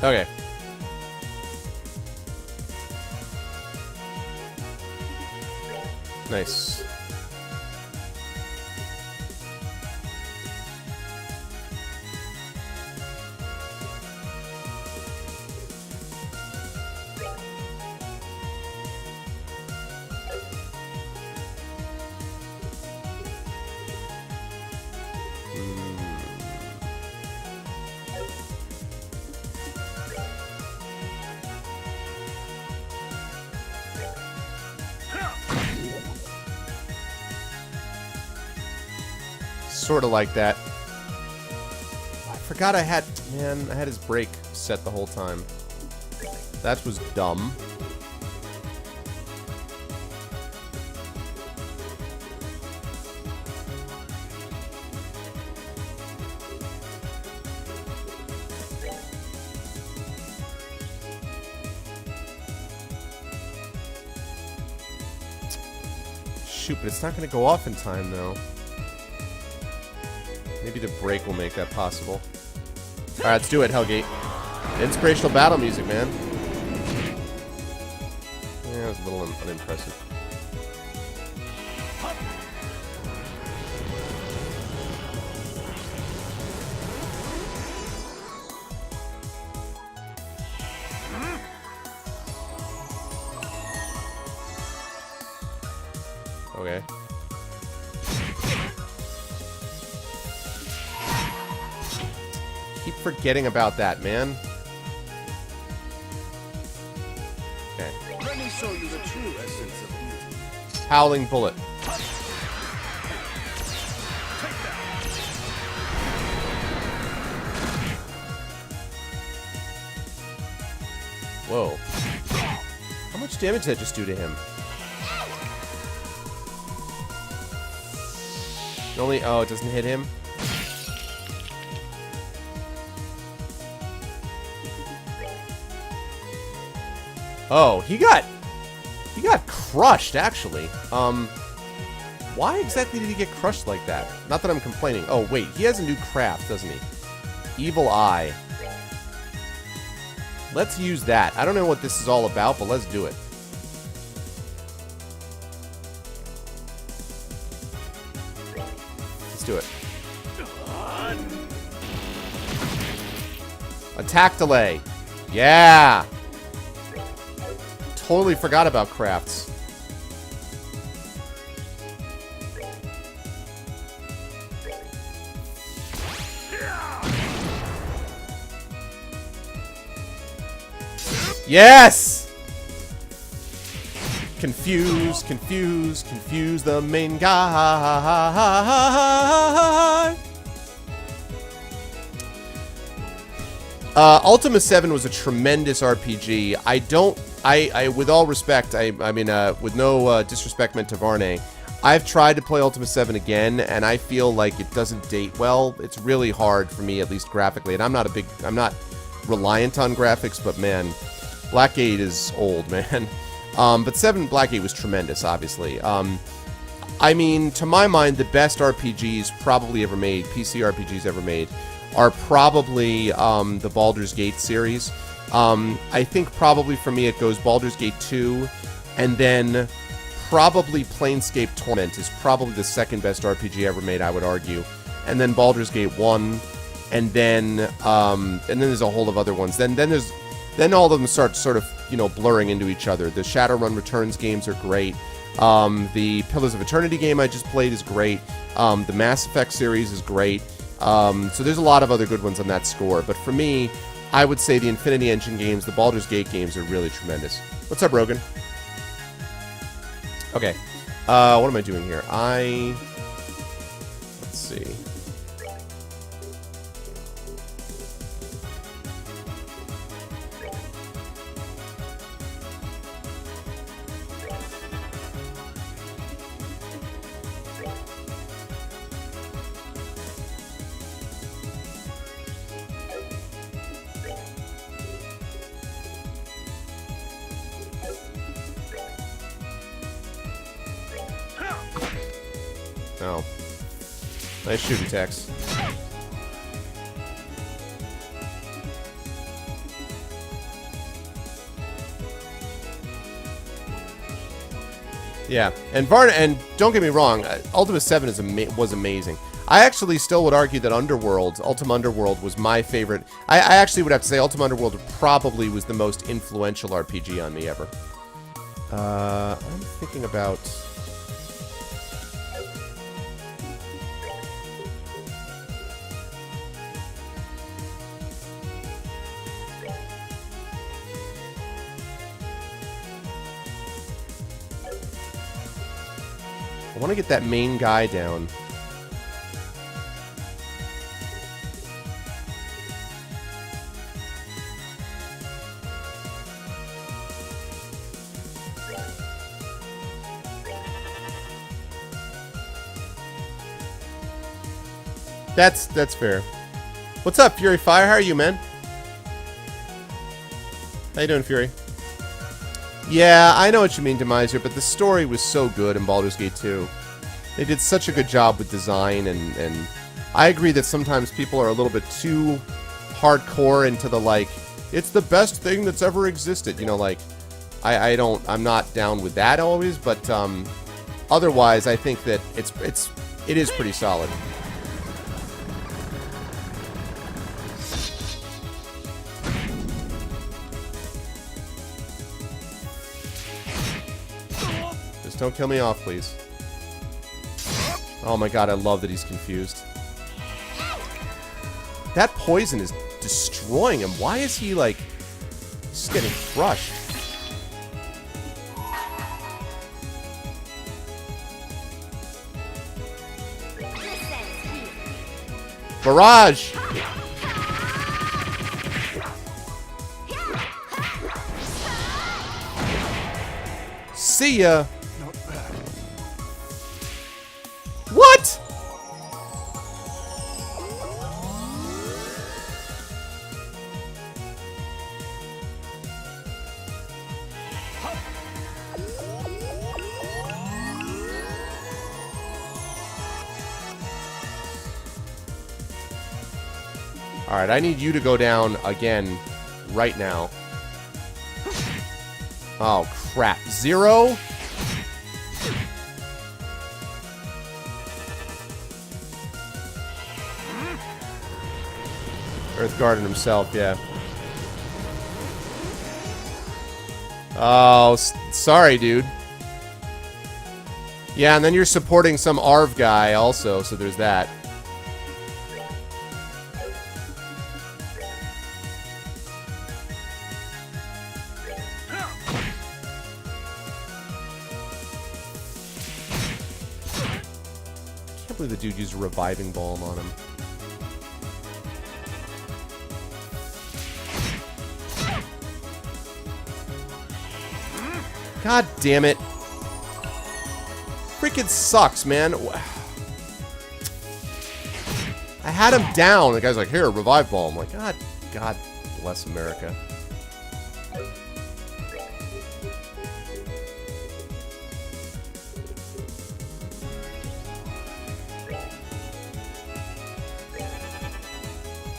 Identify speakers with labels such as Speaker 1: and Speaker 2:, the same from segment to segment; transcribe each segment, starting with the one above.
Speaker 1: Okay. Nice. Sort of like that. I forgot I had... Man, I had his break set the whole time. That was dumb. Shoot, but it's not going to go off in time, though. Maybe the break will make that possible. Alright, let's do it, Hellgate. Inspirational battle music, man. Yeah, it was a little unimpressive. Okay. Keep forgetting about that, man. Okay.
Speaker 2: Let me show you the true essence of beauty.
Speaker 1: Howling Bullet. Whoa. How much damage did that just do to him? Only... Oh, it doesn't hit him? Oh, he got crushed, actually. Why exactly did he get crushed like that? Not that I'm complaining. Oh, wait, he has a new craft, doesn't he? Evil Eye. Let's use that. I don't know what this is all about, but let's do it. Let's do it. Attack delay. Yeah! Totally forgot about crafts. Yes! Confuse, confuse, confuse the main guy. Ultima 7 was a tremendous RPG. I with all respect, I mean, with no disrespect meant to Varney, I've tried to play Ultima 7 again, and I feel like it doesn't date well. It's really hard for me, at least graphically, and I'm not reliant on graphics, but man, Blackgate is old, man. But 7 Blackgate was tremendous, obviously. I mean, to my mind, the best RPGs probably ever made, PC RPGs ever made, are probably the Baldur's Gate series. I think probably for me it goes Baldur's Gate 2, and then probably Planescape Torment is probably the second best RPG ever made, I would argue. And then Baldur's Gate 1, and then there's a whole of other ones. Then all of them start sort of, you know, blurring into each other. The Shadowrun Returns games are great. The Pillars of Eternity game I just played is great. The Mass Effect series is great. So there's a lot of other good ones on that score. But for me, I would say the Infinity Engine games, the Baldur's Gate games are really tremendous. What's up, Rogan? Okay. What am I doing here? Let's see. Oh. Nice shooting attacks. Yeah, and Varna, and don't get me wrong, Ultima 7 was amazing. I actually still would argue that Ultima Underworld was my favorite. I actually would have to say Ultima Underworld probably was the most influential RPG on me ever. I'm thinking about... I want to get that main guy down. That's fair. What's up, Fury Fire? How are you, man? How you doing, Fury? Yeah, I know what you mean, Demiser, but the story was so good in Baldur's Gate 2. They did such a good job with design, and I agree that sometimes people are a little bit too hardcore into the, like, it's the best thing that's ever existed. You know, like, I'm not down with that always, but otherwise, I think that it is pretty solid. Don't kill me off, please. Oh my god, I love that he's confused. That poison is destroying him. Why is he, like, just getting crushed? Barrage! See ya! What? Alright, I need you to go down again right now. Oh, crap. 0? Earthgarden himself, yeah. Oh, sorry, dude. Yeah, and then you're supporting some Arv guy also, so there's that. I can't believe the dude used a reviving balm on him. God damn it. Freaking sucks, man. I had him down. The guy's like, here, revive ball. I'm like, God bless America.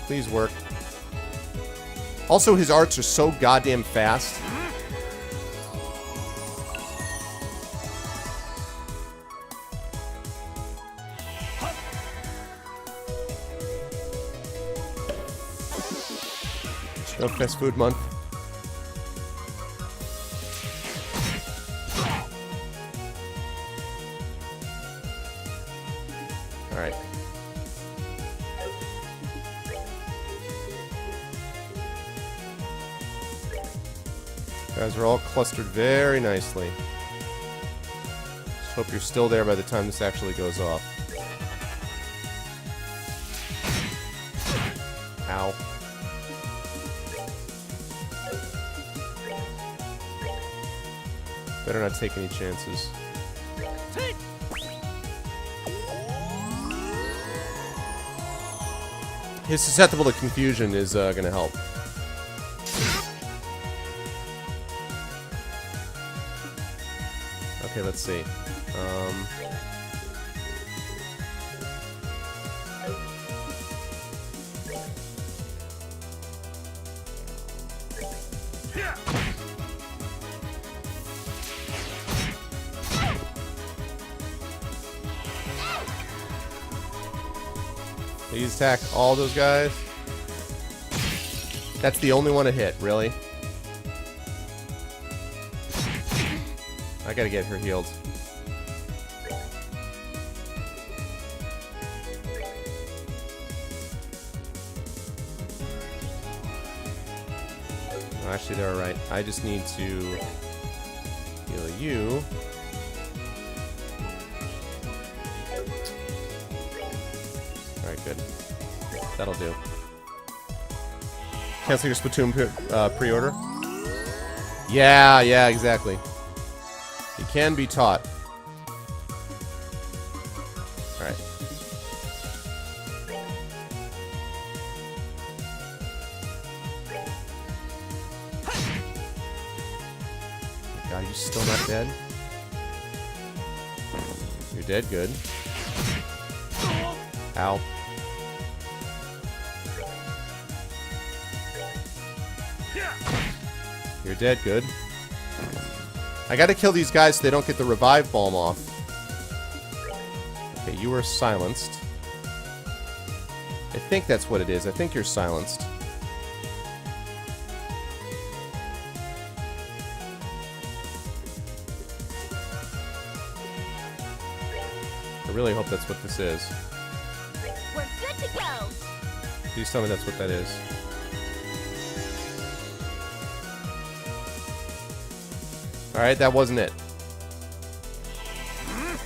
Speaker 1: Please work. Also, his arts are so goddamn fast. No fast food month. Alright. Guys are all clustered very nicely. Just hope you're still there by the time this actually goes off. Ow. Better not take any chances. His susceptible to confusion is gonna help. Okay, let's see. Please attack all those guys. That's the only one to hit, really? I gotta get her healed. Oh, actually, they're alright. I just need to heal you. Alright, good. That'll do. Cancel your Splatoon pre-order? Yeah, exactly. He can be taught. Alright. God, you still not dead? You're dead, good. Ow. You're dead, good. I gotta kill these guys so they don't get the revive bomb off. Okay, you are silenced. I think that's what it is. I think you're silenced. I really hope that's what this is.
Speaker 3: We're good to go.
Speaker 1: Please tell me that's what that is. Alright, that wasn't it.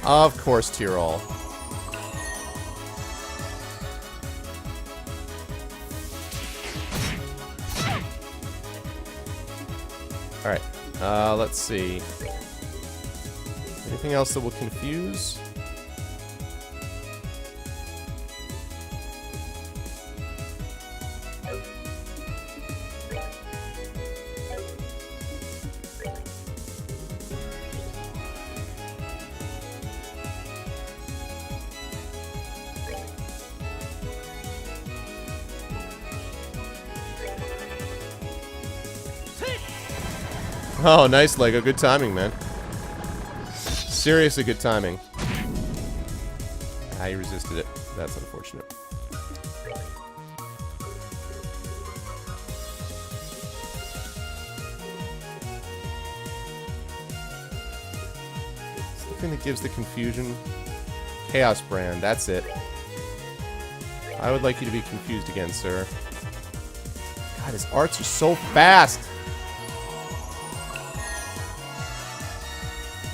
Speaker 1: Of course, Tyrol. Alright, let's see. Anything else that will confuse? Oh, nice, Lego. Good timing, man. Seriously good timing. Ah, you resisted it. That's unfortunate. Something that gives the confusion. Chaos Brand, that's it. I would like you to be confused again, sir. God, his arts are so fast!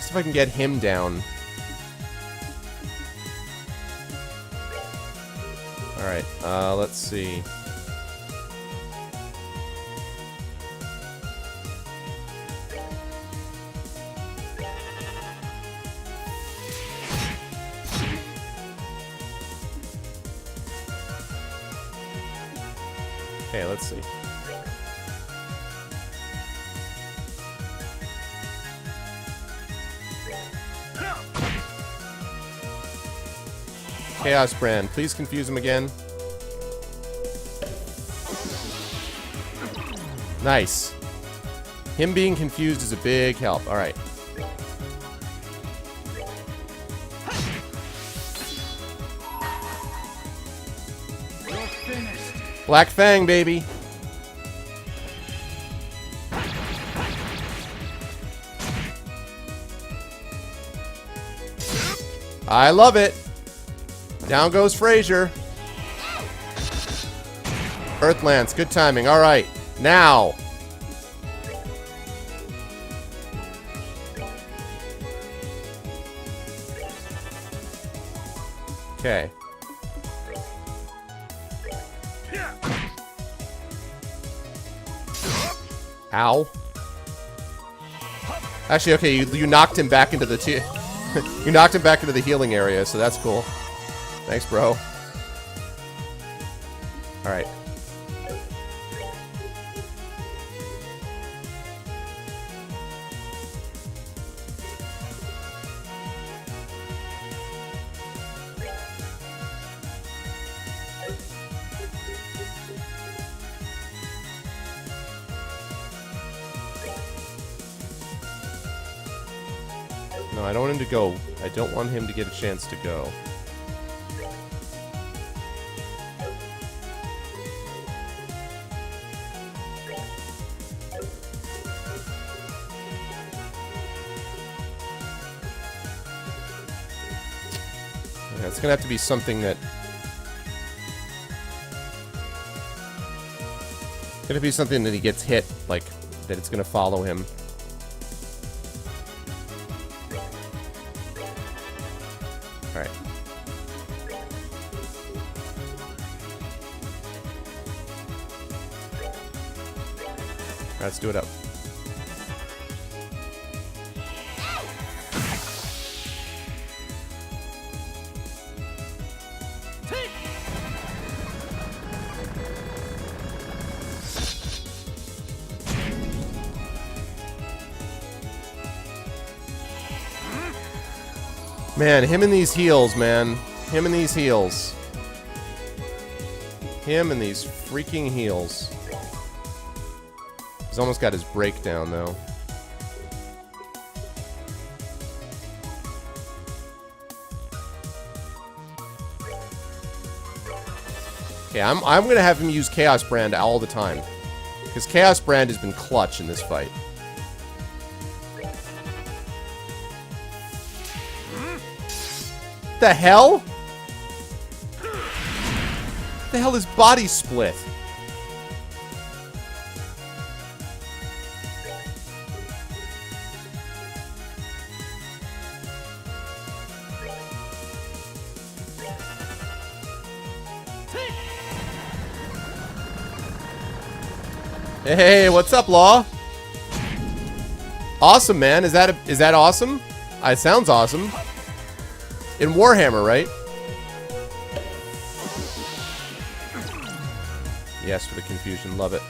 Speaker 1: If I can get him down. Alright, let's see. Okay, let's see. Chaos Brand, please confuse him again. Nice. Him being confused is a big help. Alright. Black Fang, baby. I love it. Down goes Frazier. Earthlance, good timing. All right, now. Okay. Ow. Actually, okay, you knocked him back into the you knocked him back into the healing area, so that's cool. Thanks, bro. Alright. No, I don't want him to go. I don't want him to get a chance to go. Yeah, it's gonna have to be something that... It's gonna be something that he gets hit, like, that it's gonna follow him. Alright. Let's do it up. Man, him and these heels, man. Him and these heels. Him and these freaking heels. He's almost got his breakdown, though. Okay, I'm gonna have him use Chaos Brand all the time. Because Chaos Brand has been clutch in this fight. The hell? The hell is body split? Hey, what's up, Law? Awesome, man. Is that awesome? It sounds awesome. In Warhammer, right? Yes, for the confusion. Love it.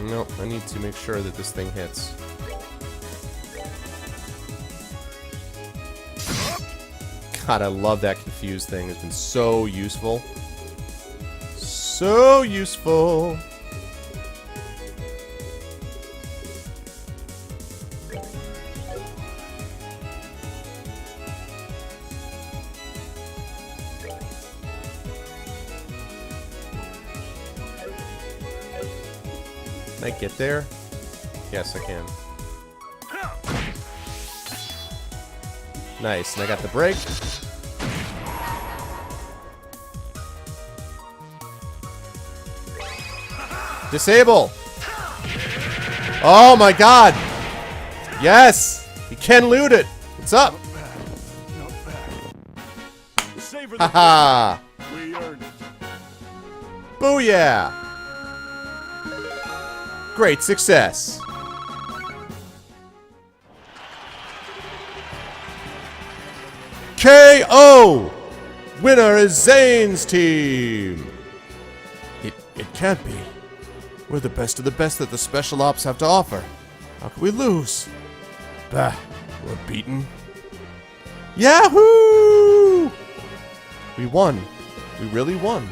Speaker 1: Nope, I need to make sure that this thing hits. God, I love that confused thing. It's been so useful. So useful. Can I get there? Yes, I can. Nice, and I got the break. Disable! Oh my god! Yes! You can loot it! What's up? Haha!
Speaker 2: We earned it.
Speaker 1: Booyah! Great success! KO! Winner is Zane's team! It can't be. We're the best of the best that the Special Ops have to offer. How can we lose? Bah, we're beaten. Yahoo! We won. We really won.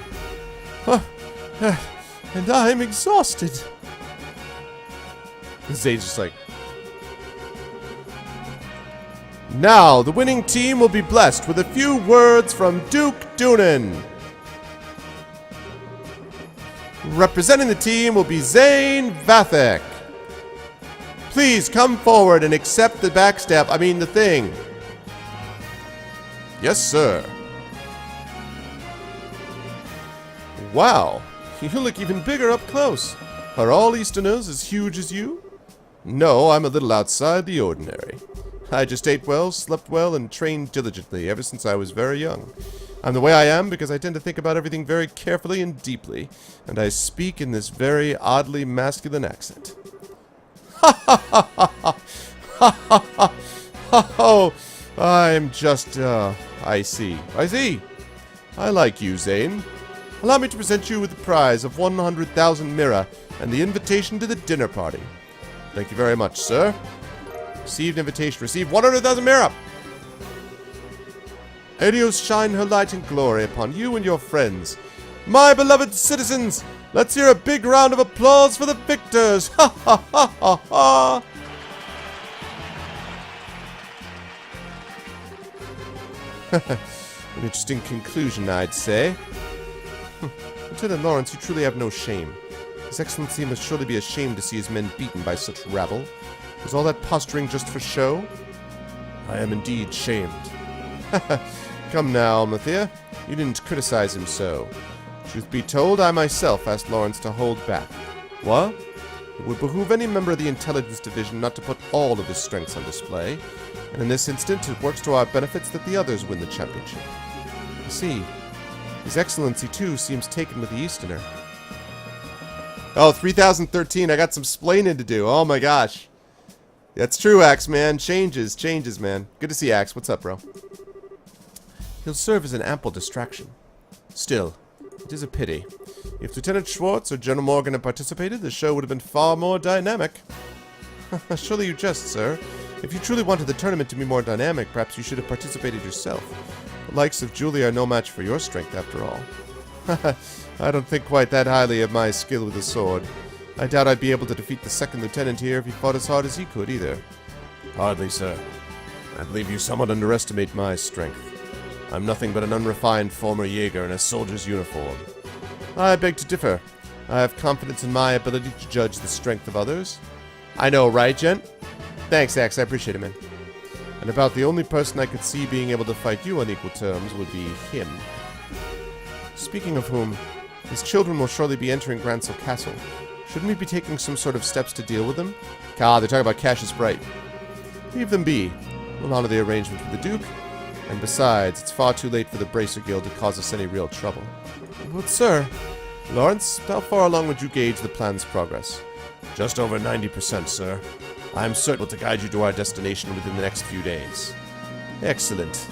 Speaker 1: And I'm exhausted. Zane's just like... Now, the winning team will be blessed with a few words from Duke Doonan. Representing the team will be Zane Vathek. Please come forward and accept the backstep. I mean, the thing. Yes, sir. Wow, you look even bigger up close. Are all Easterners as huge as you? No, I'm a little outside the ordinary. I just ate well, slept well, and trained diligently ever since I was very young. I'm the way I am because I tend to think about everything very carefully and deeply, and I speak in this very oddly masculine accent. Ha ha ha ha ha ha ha ha. Oh, I'm just, I see. I like you, Zane. Allow me to present you with the prize of 100,000 Mira and the invitation to the dinner party. Thank you very much, sir. Received invitation. Received 100,000 Mira. Helios shine her light and glory upon you and your friends. My beloved citizens, let's hear a big round of applause for the victors. Ha ha ha ha ha. An interesting conclusion, I'd say. Lieutenant Lawrence, you truly have no shame. His Excellency must surely be ashamed to see his men beaten by such rabble. Was all that posturing just for show? I am indeed shamed. Come now, Almathea. You didn't criticize him so. Truth be told, I myself asked Lawrence to hold back. What? It would behoove any member of the Intelligence Division not to put all of his strengths on display. And in this instance, it works to our benefits that the others win the championship. You see, His Excellency, too, seems taken with the Easterner. Oh, 3013. I got some splaining to do. Oh my gosh. That's true, Axe, man. Changes, man. Good to see Axe. What's up, bro? He'll serve as an ample distraction. Still, it is a pity. If Lieutenant Schwartz or General Morgan had participated, the show would have been far more dynamic. Surely you jest, sir. If you truly wanted the tournament to be more dynamic, perhaps you should have participated yourself. The likes of Julia are no match for your strength, after all. I don't think quite that highly of my skill with a sword. I doubt I'd be able to defeat the second lieutenant here if he fought as hard as he could, either. Hardly, sir. I believe you somewhat underestimate my strength. I'm nothing but an unrefined former Jaeger in a soldier's uniform. I beg to differ. I have confidence in my ability to judge the strength of others. I know, right, gent? Thanks, Axe. I appreciate it, man. And about the only person I could see being able to fight you on equal terms would be him. Speaking of whom, his children will surely be entering Grancel Castle. Shouldn't we be taking some sort of steps to deal with them? Ah, they're talking about Cassius Bright. Leave them be. We'll honor the arrangement with the Duke. And besides, it's far too late for the Bracer Guild to cause us any real trouble. But sir, Lawrence, how far along would you gauge the plan's progress? Just over 90%, sir. I am certain to guide you to our destination within the next few days. Excellent.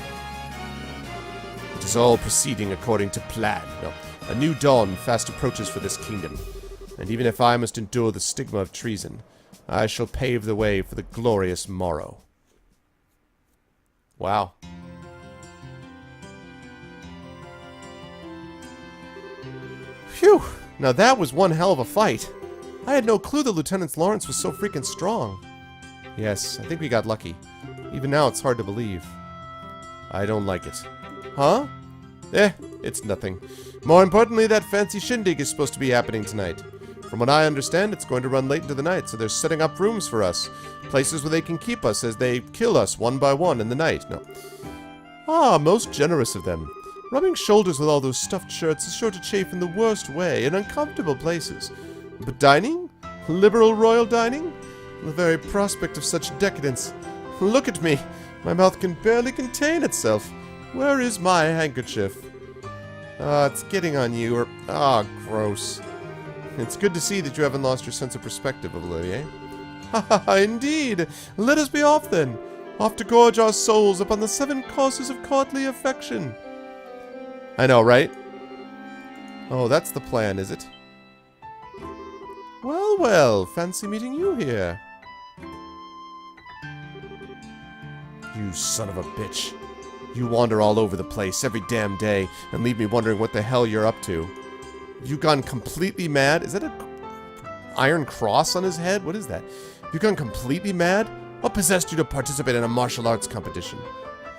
Speaker 1: It is all proceeding according to plan. No, a new dawn fast approaches for this kingdom. And even if I must endure the stigma of treason, I shall pave the way for the glorious morrow. Wow. Phew! Now that was one hell of a fight. I had no clue that Lieutenant Lawrence was so freaking strong. Yes, I think we got lucky. Even now it's hard to believe. I don't like it. Huh? It's nothing. More importantly, that fancy shindig is supposed to be happening tonight. From what I understand, it's going to run late into the night, so they're setting up rooms for us. Places where they can keep us as they kill us one by one in the night. No. Ah, most generous of them. Rubbing shoulders with all those stuffed shirts is sure to chafe in the worst way, in uncomfortable places. But dining? Liberal royal dining? The very prospect of such decadence. Look at me. My mouth can barely contain itself. Where is my handkerchief? It's getting on you, or... gross. It's good to see that you haven't lost your sense of perspective, Olivier. Ha ha ha, indeed! Let us be off, then. Off to gorge our souls upon the 7 courses of courtly affection. I know, right? Oh, that's the plan, is it? Well, well, fancy meeting you here. You son of a bitch. You wander all over the place every damn day and leave me wondering what the hell you're up to. You gone completely mad? Is that a iron cross on his head? What is that? You gone completely mad? What possessed you to participate in a martial arts competition?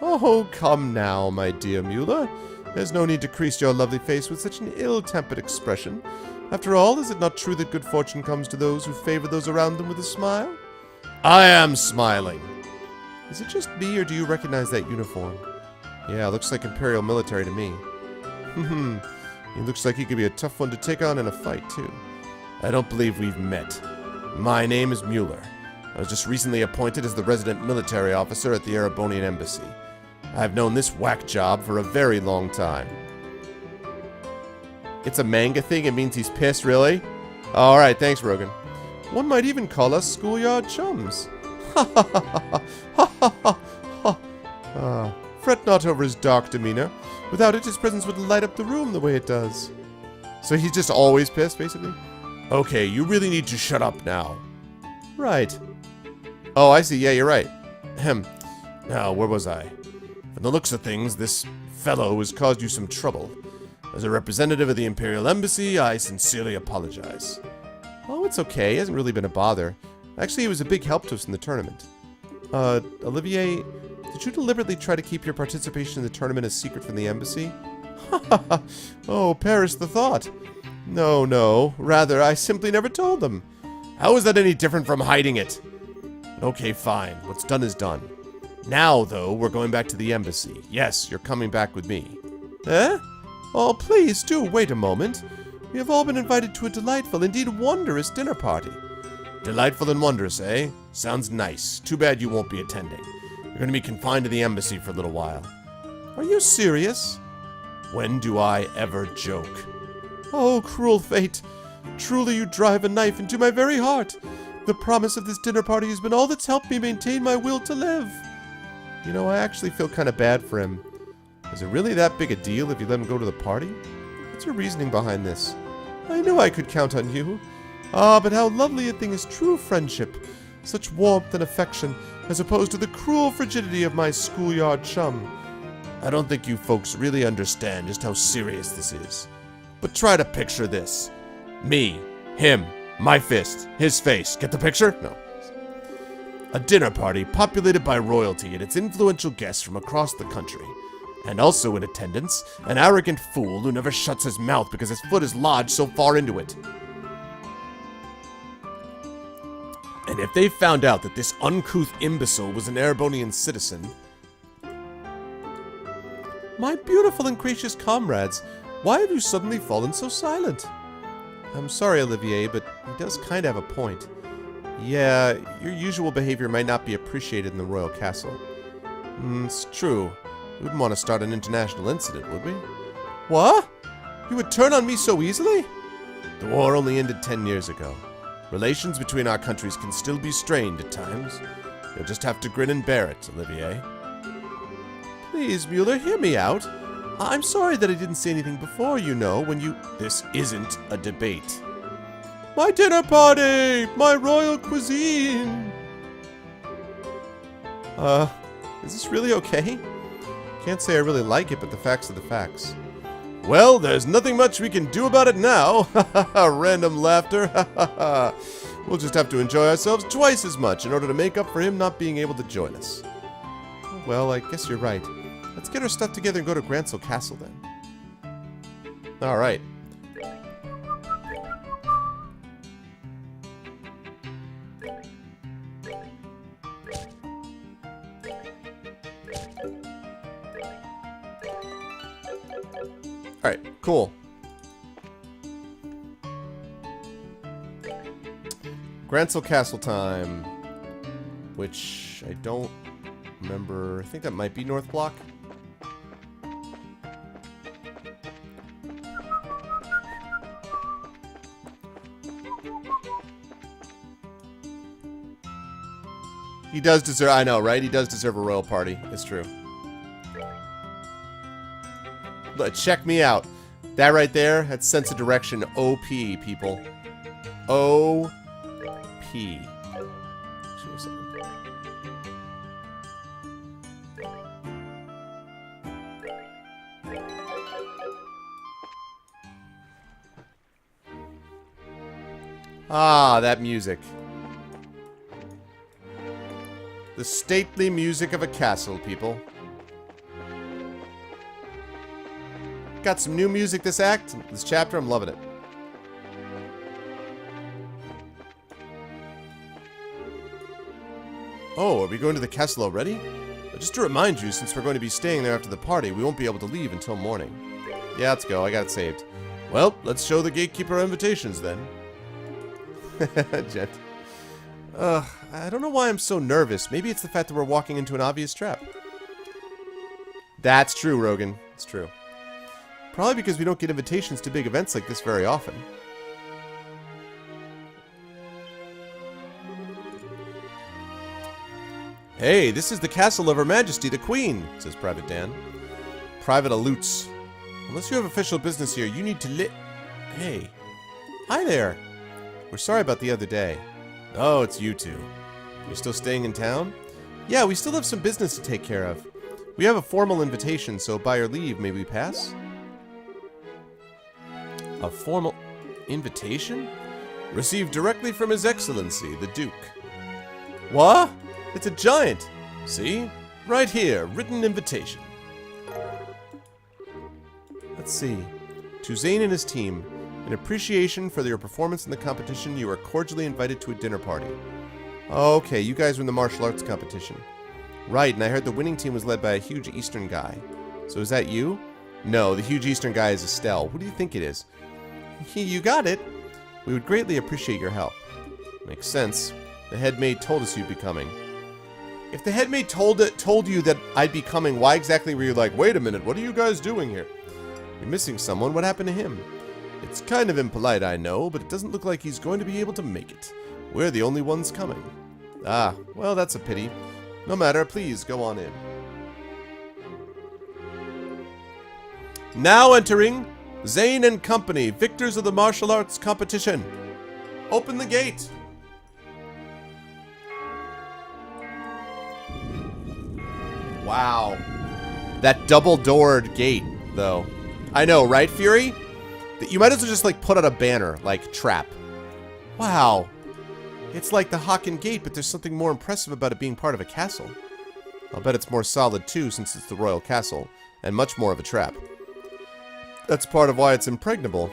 Speaker 1: Oh, come now, my dear Mueller. There's no need to crease your lovely face with such an ill-tempered expression. After all, is it not true that good fortune comes to those who favor those around them with a smile? I am smiling. Is it just me, or do you recognize that uniform? Yeah, looks like Imperial military to me. He looks like he could be a tough one to take on in a fight, too. I don't believe we've met. My name is Mueller. I was just recently appointed as the resident military officer at the Erebonian Embassy. I've known this whack job for a very long time. It's a manga thing? It means he's pissed, really? Alright, thanks, Rogan. One might even call us schoolyard chums. Ha ha ha ha ha ha ha ha. Fret not over his dark demeanor. Without it, his presence would light up the room the way it does. So he's just always pissed, basically? Okay, you really need to shut up now. Right. Oh, I see. Yeah, you're right. Ahem. Now, where was I? From the looks of things, this fellow has caused you some trouble. As a representative of the Imperial Embassy, I sincerely apologize. Oh, it's okay. He hasn't really been a bother. Actually, he was a big help to us in the tournament. Olivier, did Did you deliberately try to keep your participation in the tournament a secret from the embassy? Oh, perish the thought. No, no. Rather, I simply never told them. How is that any different from hiding it? Okay, fine. What's done is done. Now, though, we're going back to the embassy. Yes, you're coming back with me. Eh? Oh, please do wait a moment. We have all been invited to a delightful, indeed wondrous dinner party. Delightful and wondrous, eh? Sounds nice. Too bad you won't be attending. You're going to be confined to the embassy for a little while. Are you serious? When do I ever joke? Oh, cruel fate. Truly you drive a knife into my very heart. The promise of this dinner party has been all that's helped me maintain my will to live. You know, I actually feel kind of bad for him. Is it really that big a deal if you let him go to the party? What's your reasoning behind this? I knew I could count on you. Ah, but how lovely a thing is true friendship. Such warmth and affection, as opposed to the cruel frigidity of my schoolyard chum. I don't think you folks really understand just how serious this is. But try to picture this. Me, him, my fist, his face. Get the picture? No. A dinner party populated by royalty and its influential guests from across the country. And also in attendance, an arrogant fool who never shuts his mouth because his foot is lodged so far into it. And if they found out that this uncouth imbecile was an Erebonian citizen... My beautiful and gracious comrades, why have you suddenly fallen so silent? I'm sorry, Olivier, but he does kind of have a point. Yeah, your usual behavior might not be appreciated in the royal castle. It's true. We wouldn't want to start an international incident, would we? What? You would turn on me so easily? The war only ended 10 years ago. Relations between our countries can still be strained at times. You'll just have to grin and bear it, Olivier. Please, Mueller, hear me out. I'm sorry that I didn't say anything before, you know, when you... This isn't a debate. My dinner party! My royal cuisine! Is this really okay? Can't say I really like it, but the facts are the facts. Well, there's nothing much we can do about it now. Random laughter. We'll just have to enjoy ourselves twice as much in order to make up for him not being able to join us. Well, I guess you're right. Let's get our stuff together and go to Grancel Castle then. Alright. Alright, cool. Grancel Castle time. Which I don't remember. I think that might be North Block. He does deserve, I know, right? He does deserve a royal party. It's true. Look, check me out. That right there, that's sense of direction. OP, people. OP. Ah, that music. The stately music of a castle, people. Got some new music this act, this chapter. I'm loving it. Oh, are we going to the castle already? Just to remind you, since we're going to be staying there after the party, we won't be able to leave until morning. Yeah, let's go. I got it saved. Well, let's show the gatekeeper our invitations then. Jet. I don't know why I'm so nervous. Maybe it's the fact that we're walking into an obvious trap. That's true, Rogan. It's true. Probably because we don't get invitations to big events like this very often. Hey, this is the castle of Her Majesty the Queen, says Private Dan. Private Alutes. Unless you have official business here, you need to Hey. Hi there. We're sorry about the other day. Oh, it's you two. You're still staying in town? Yeah, we still have some business to take care of. We have a formal invitation, so by your leave, may we pass? A formal invitation? Received directly from His Excellency, the Duke. What? It's a giant. See? Right here, written invitation. Let's see. To Zane and his team, in appreciation for your performance in the competition, you are cordially invited to a dinner party. Okay, you guys were in the martial arts competition. Right, and I heard the winning team was led by a huge Eastern guy. So is that you? No, the huge Eastern guy is Estelle. Who do you think it is? You got it. We would greatly appreciate your help. Makes sense. The head maid told us you'd be coming. If the head maid told you that I'd be coming, why exactly were you like, wait a minute, what are you guys doing here? You're missing someone. What happened to him? It's kind of impolite, I know, but it doesn't look like he's going to be able to make it. We're the only ones coming. Ah, well, that's a pity. No matter, please go on in. Now entering Zane and Company, victors of the martial arts competition. Open the gate. Wow. That double-doored gate, though. I know, right, Fury? You might as well just, like, put out a banner, like, trap. Wow. It's like the Haken Gate, but there's something more impressive about it being part of a castle. I'll bet it's more solid, too, since it's the royal castle, and much more of a trap. That's part of why it's impregnable.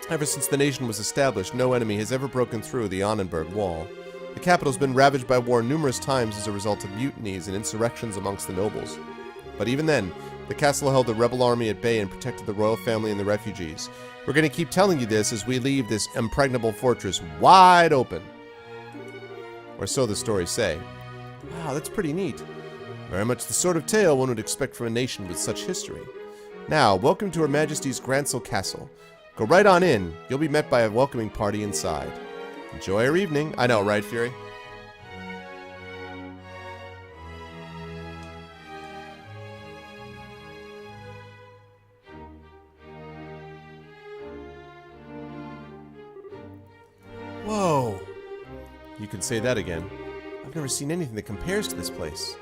Speaker 1: Ever since the nation was established, no enemy has ever broken through the Annenberg Wall. The capital's been ravaged by war numerous times as a result of mutinies and insurrections amongst the nobles. But even then, the castle held the rebel army at bay and protected the royal family and the refugees. We're going to keep telling you this as we leave this impregnable fortress wide open. Or so the stories say. Wow, that's pretty neat. Very much the sort of tale one would expect from a nation with such history. Now, welcome to Her Majesty's Grancel Castle. Go right on in. You'll be met by a welcoming party inside. Enjoy your evening. I know, right, Fury? Whoa. You can say that again. I've never seen anything that compares to this place.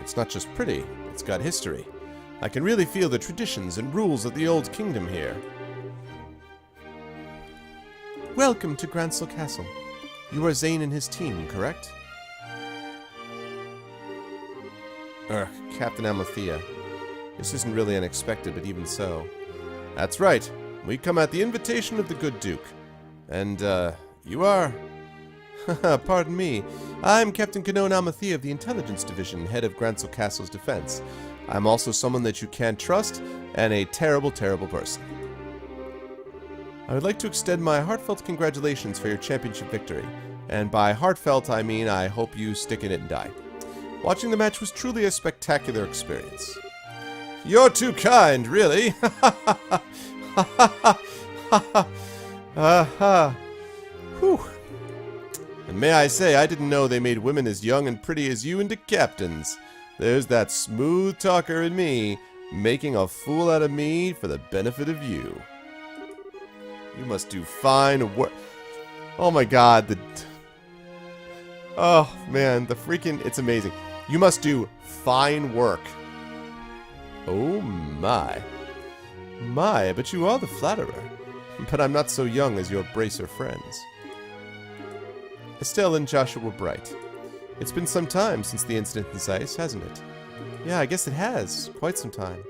Speaker 1: It's not just pretty, it's got history. I can really feel the traditions and rules of the old kingdom here. Welcome to Grancel Castle. You are Zane and his team, correct? Captain Amalthea. This isn't really unexpected, but even so. That's right. We come at the invitation of the good Duke. And, you are... Pardon me. I'm Captain Canon Amalthea of the Intelligence Division, head of Grancel Castle's defense. I'm also someone that you can't trust, and a terrible, terrible person. I would like to extend my heartfelt congratulations for your championship victory. And by heartfelt, I mean I hope you stick in it and die. Watching the match was truly a spectacular experience. You're too kind, really. Whew. And may I say, I didn't know they made women as young and pretty as you into captains. There's that smooth talker in me, making a fool out of me for the benefit of you. You must do fine work. Oh my god, oh man, the freaking... It's amazing. You must do fine work. Oh my. My, but you are the flatterer. But I'm not so young as your bracer friends. Estelle and Joshua were bright. It's been some time since the incident in Zeiss, hasn't it? Yeah, I guess it has. Quite some time.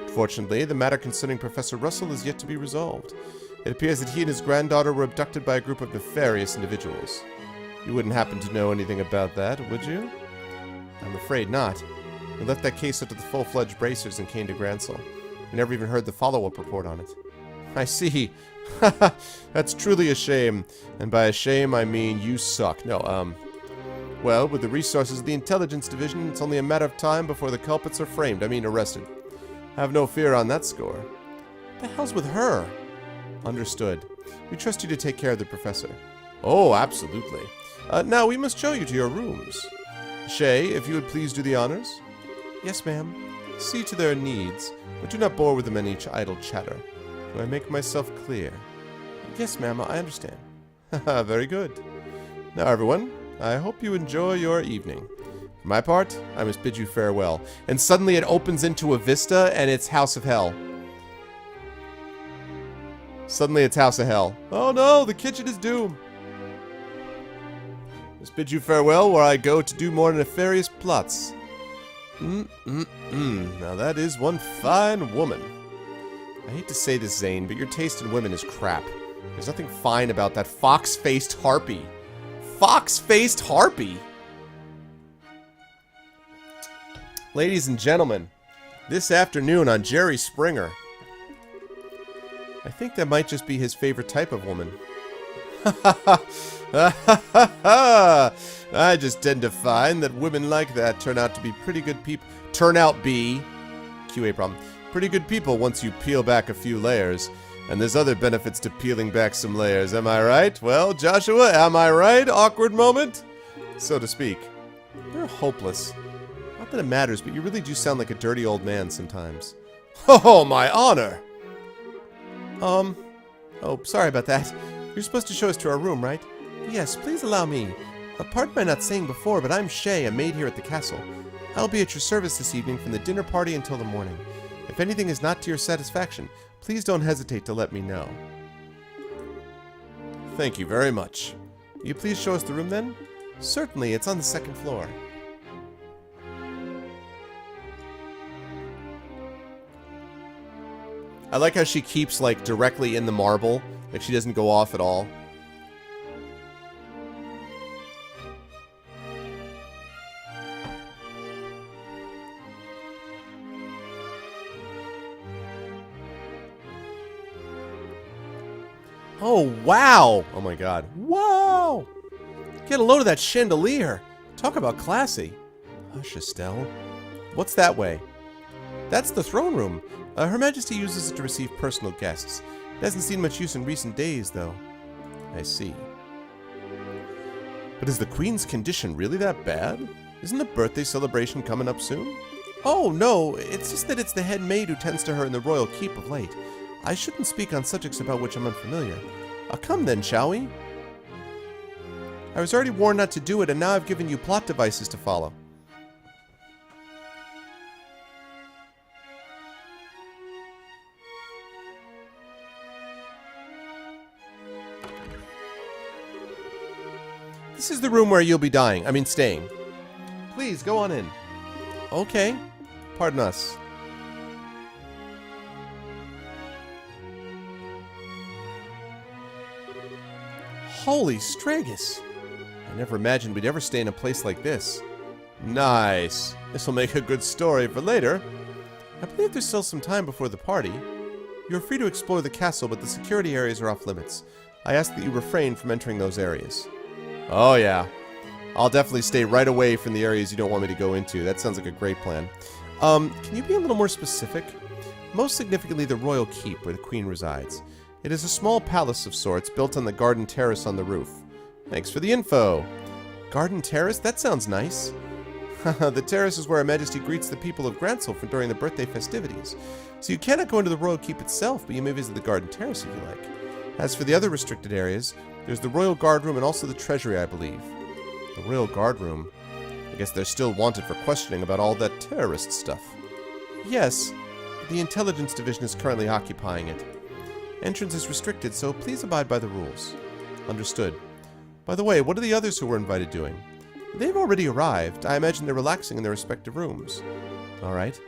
Speaker 1: Fortunately, the matter concerning Professor Russell is yet to be resolved. It appears that he and his granddaughter were abducted by a group of nefarious individuals. You wouldn't happen to know anything about that, would you? I'm afraid not. We left that case up to the full-fledged bracers and came to Grancel. We never even heard the follow-up report on it. I see. That's truly a shame. And by a shame, I mean you suck. No, well, with the resources of the Intelligence Division, it's only a matter of time before the culprits are framed. I mean, arrested. Have no fear on that score. What the hell's with her? Understood. We trust you to take care of the professor. Oh, absolutely. Now, we must show you to your rooms. Shay, if you would please do the honors. Yes, ma'am. See to their needs, but do not bore with them any idle chatter. Do I make myself clear? Yes, ma'am, I understand. Haha, very good. Now, everyone, I hope you enjoy your evening. For my part, I must bid you farewell. And suddenly it opens into a vista, and it's House of Hell. Suddenly it's House of Hell. Oh no, the kitchen is doomed. Must bid you farewell where I go to do more nefarious plots. Now that is one fine woman. I hate to say this, Zane, but your taste in women is crap. There's nothing fine about that fox-faced harpy. Fox-faced harpy? Ladies and gentlemen, this afternoon on Jerry Springer. I think that might just be his favorite type of woman. I just tend to find that women like that turn out to be pretty good people. Turn out be QA problem. Pretty good people once you peel back a few layers. And there's other benefits to peeling back some layers, am I right? Well, Joshua, am I right? Awkward moment? So to speak. You're hopeless. Not that it matters, but you really do sound like a dirty old man sometimes. Oh, my honor! Oh, sorry about that. You're supposed to show us to our room, right? Yes, please allow me. Pardon my not saying before, but I'm Shay, a maid here at the castle. I'll be at your service this evening from the dinner party until the morning. If anything is not to your satisfaction, please don't hesitate to let me know. Thank you very much. Will you please show us the room then? Certainly, it's on the second floor. I like how she keeps, like, directly in the marble. Like, she doesn't go off at all. Oh, wow! Oh my god. Wow! Get a load of that chandelier! Talk about classy. Hush, Estelle. What's that way? That's the throne room. Her Majesty uses it to receive personal guests. It hasn't seen much use in recent days, though. I see. But is the Queen's condition really that bad? Isn't the birthday celebration coming up soon? Oh, no, it's just that it's the head maid who tends to her in the royal keep of late. I shouldn't speak on subjects about which I'm unfamiliar. Come then, shall we? I was already warned not to do it, and now I've given you plot devices to follow. This is the room where you'll be staying. Please, go on in. Okay. Pardon us. Holy Stragus! I never imagined we'd ever stay in a place like this. Nice. This'll make a good story for later. I believe there's still some time before the party. You're free to explore the castle, but the security areas are off limits. I ask that you refrain from entering those areas. Oh yeah. I'll definitely stay right away from the areas you don't want me to go into. That sounds like a great plan. Can you be a little more specific? Most significantly, the Royal Keep, where the Queen resides. It is a small palace of sorts, built on the garden terrace on the roof. Thanks for the info. Garden terrace? That sounds nice. The terrace is where Her Majesty greets the people of Grantsel during the birthday festivities. So you cannot go into the Royal Keep itself, but you may visit the garden terrace if you like. As for the other restricted areas, there's the Royal Guard Room and also the Treasury, I believe. The Royal Guard Room. I guess they're still wanted for questioning about all that terrorist stuff. Yes, the Intelligence Division is currently occupying it. Entrance is restricted, so please abide by the rules. Understood. By the way, what are the others who were invited doing? They've already arrived. I imagine they're relaxing in their respective rooms. Alright.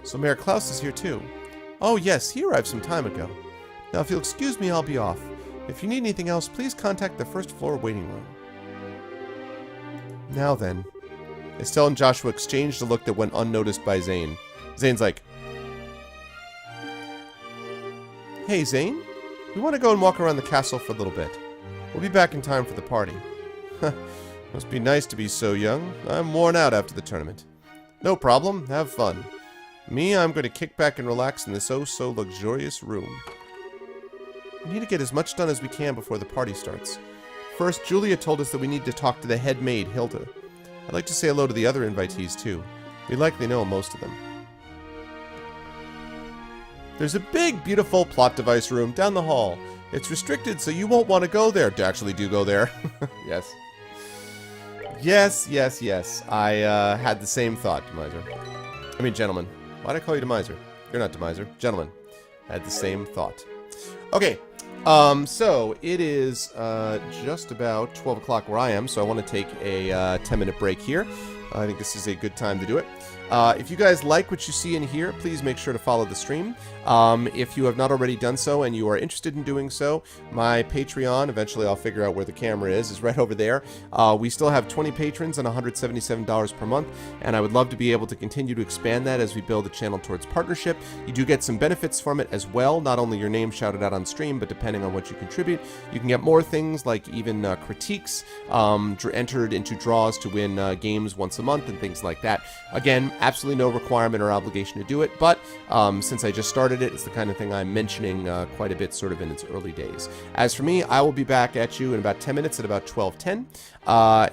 Speaker 1: So Mayor Klaus is here too. Oh yes, he arrived some time ago. Now if you'll excuse me, I'll be off. If you need anything else, please contact the first floor waiting room. Now then. Estelle and Joshua exchanged a look that went unnoticed by Zane. Zane's like, hey Zane, we want to go and walk around the castle for a little bit. We'll be back in time for the party. Must be nice to be so young. I'm worn out after the tournament. No problem, have fun. Me, I'm going to kick back and relax in this oh-so-luxurious room. We need to get as much done as we can before the party starts. First, Julia told us that we need to talk to the head maid, Hilda. I'd like to say hello to the other invitees, too. We likely know most of them. There's a big, beautiful plot device room down the hall. It's restricted, so you won't want to go there. Actually, do go there. Yes. Yes. I had the same thought, Demiser. I mean, gentlemen. Why'd I call you Demiser? You're not Demiser. Gentlemen. I had the same thought. Okay. So it is just about 12 o'clock where I am, so I want to take a 10-minute break here. I think this is a good time to do it. If you guys like what you see in here, please make sure to follow the stream. If you have not already done so and you are interested in doing so, my Patreon, eventually I'll figure out where the camera is right over there. We still have 20 patrons and $177 per month, and I would love to be able to continue to expand that as we build the channel towards partnership. You do get some benefits from it as well, not only your name shouted out on stream, but depending on what you contribute, you can get more things like even critiques entered into draws to win games once a month and things like that. Again, absolutely no requirement or obligation to do it, but since I just started it, it's the kind of thing I'm mentioning quite a bit sort of in its early days. As for me, I will be back at you in about 10 minutes at about 12:10,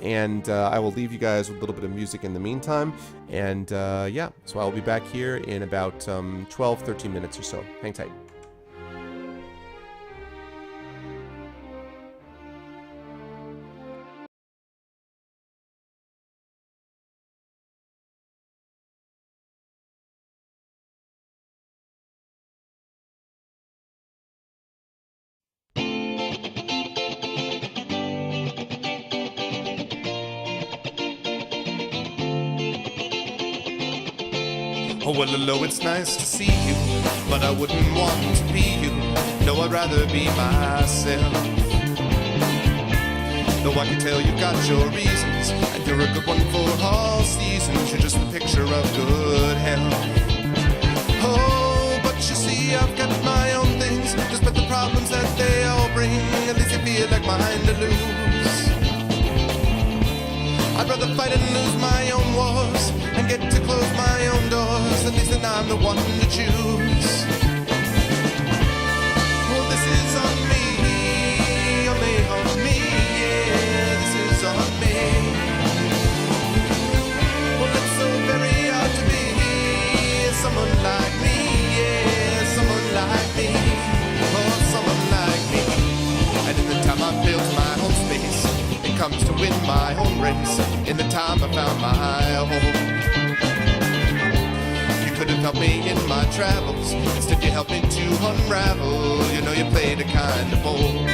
Speaker 1: and I will leave you guys with a little bit of music in the meantime, and yeah, so I'll be back here in about 12-13 minutes or so. Hang tight.
Speaker 4: Oh, well, hello, it's nice to see you, but I wouldn't want to be you. No, I'd rather be myself. Though I can tell you've got your reasons, and you're a good one for all seasons. You're just a picture of good health. Oh, but you see, I've got my own things, despite the problems that they all bring. At least I feel like mine to lose. I'd rather fight and lose my own wars and get to close my own doors. At least then I'm the one to choose. Well, this is on me, only on me, yeah, this is on me. Well, it's so very hard to be someone like me, yeah, someone like me, oh, someone like me. And in the time I built my own space, it comes to win my own race. In the time I found my home, you could have helped me in my travels. Instead you helped me to unravel. You know you played a kind of role.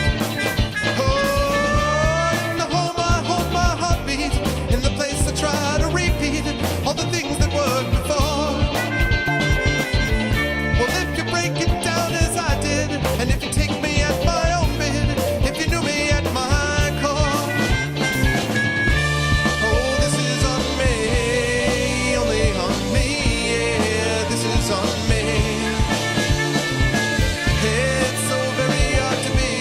Speaker 4: Oh, in the home I hold my heartbeat. In the place I try to repeat all the things that worked before. Well, if you break it down as I did, and if you take me at my own bid, if you knew me at my core. Oh, this is on me, only on me, yeah, this is on me. It's so very hard to be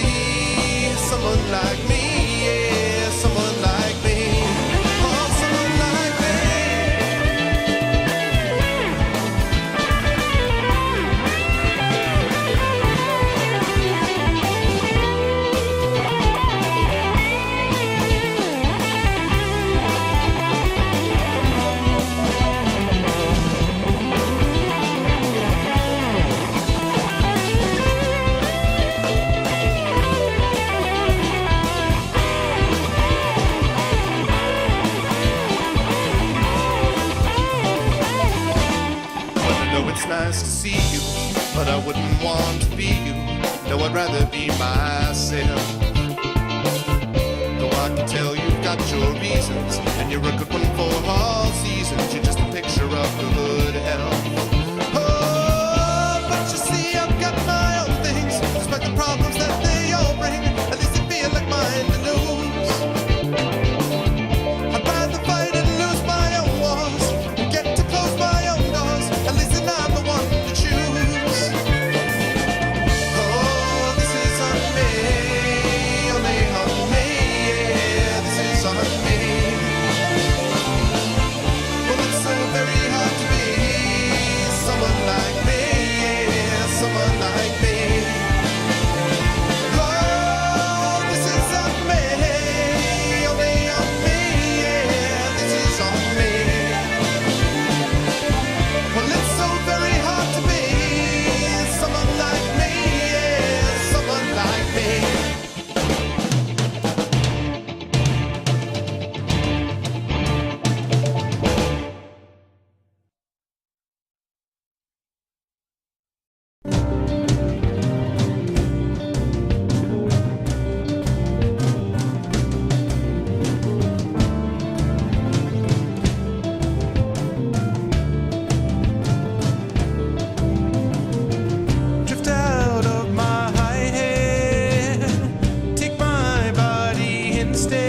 Speaker 4: someone like me, yeah, someone like me, oh, someone like me. Well, I know it's nice to see you, but I wouldn't want to be you. No, I'd rather be myself. Though I can tell you've got your reasons, and you're a good one for all seasons. You're just a picture of good health. Oh, but you see, I've got my own things, despite the problems that they all bring. At least I feel like mine to lose. I'd rather fight and lose my own wars and get to close my own doors. At least then I'm the one to choose. Oh, this is on me, only on me, yeah, this is on me. Well, it's so very hard to be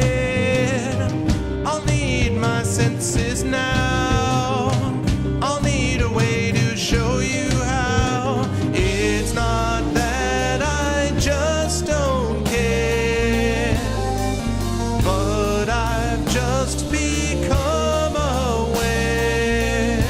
Speaker 4: head. I'll need my senses now. I'll need a way to show you how. It's not that I just don't care, but I've just become aware.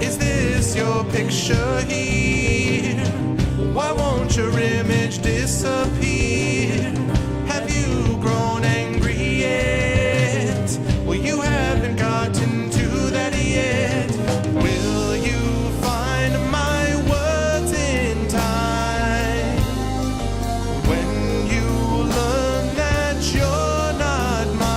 Speaker 4: Is this your picture here? Why won't your image disappear? Have you grown angry yet? Well, you haven't gotten to that yet. Will you find my words in time? When you learn that you're not mine.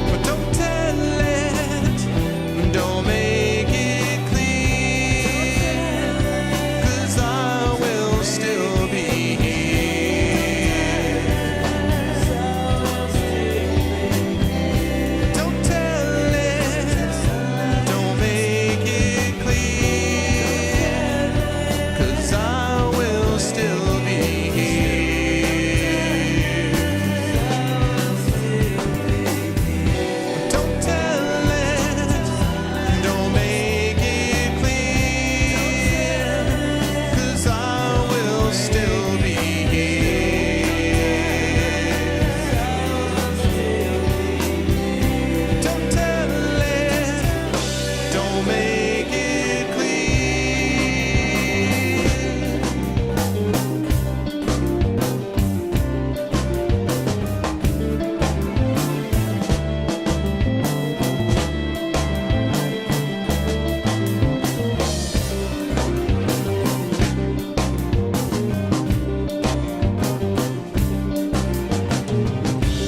Speaker 4: But don't tell it, don't make it clear, 'cause I will still be here. Don't tell it, don't make it clear, 'cause I will still be here. Don't tell it, don't make it clear, 'cause I will still be here. Don't tell it, don't make it clear.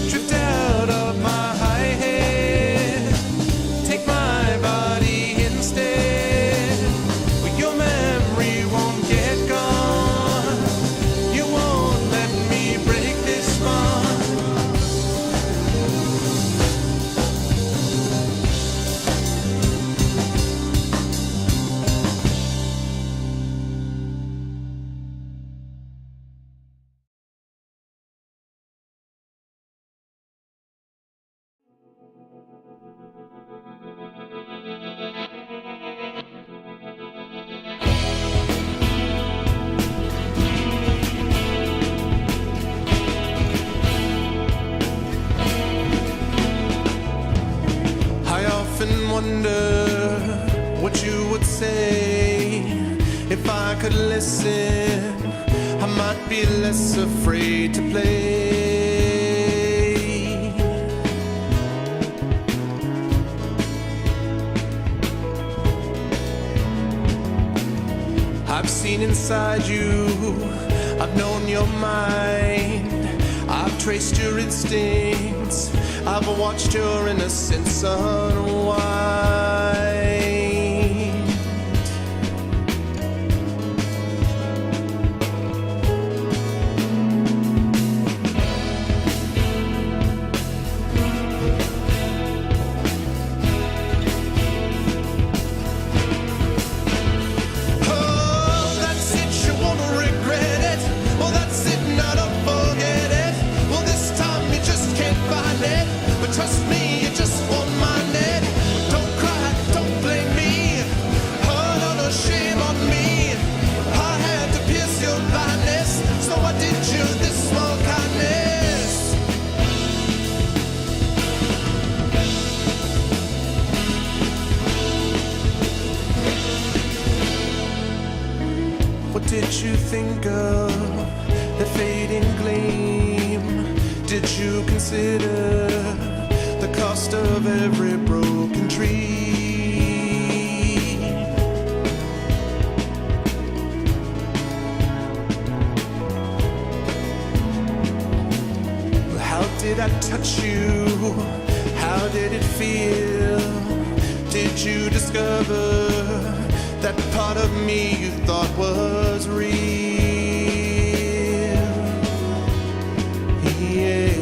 Speaker 4: Drift out of my high head, take my body instead. But your memory won't get gone. You won't let me break this bond. I often wonder what you would say if I could listen. I might be less afraid to play. I've seen inside you, I've known your mind, I've traced your instincts, I've watched your innocence unwind. did you think of the fading gleam? Did you consider the cost of every broken tree? How did I touch you? How did it feel? Did you discover that part of me you thought was real? Yeah.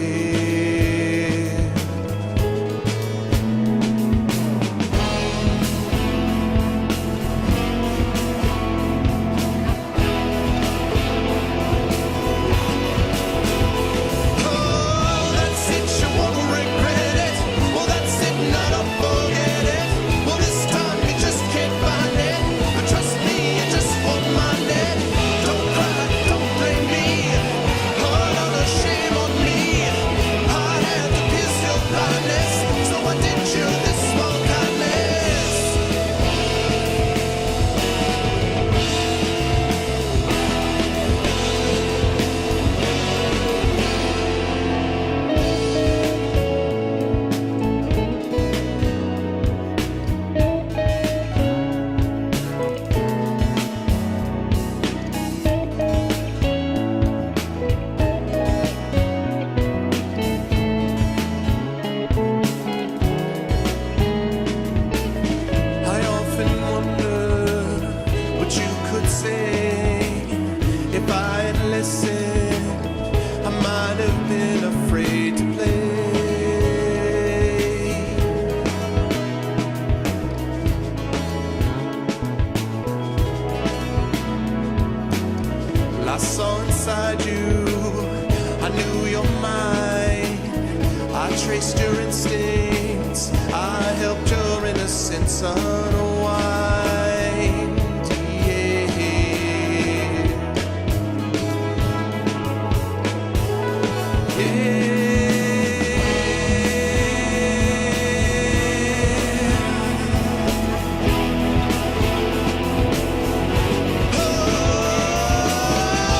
Speaker 4: Oh, that's it, you won't regret it. Well, that's it, now don't forget it. Well, this time you just can't find it. But trust me, you just won't mind it. Don't cry, don't blame me. Oh, no, no shame on me. I had to pierce your blindness, so I did you this small kindness. I often wonder what you could say if I had listened. I might have been afraid to play. Well, I saw inside you, I knew your mind. I traced your instincts, I helped your innocence unwind. Yeah.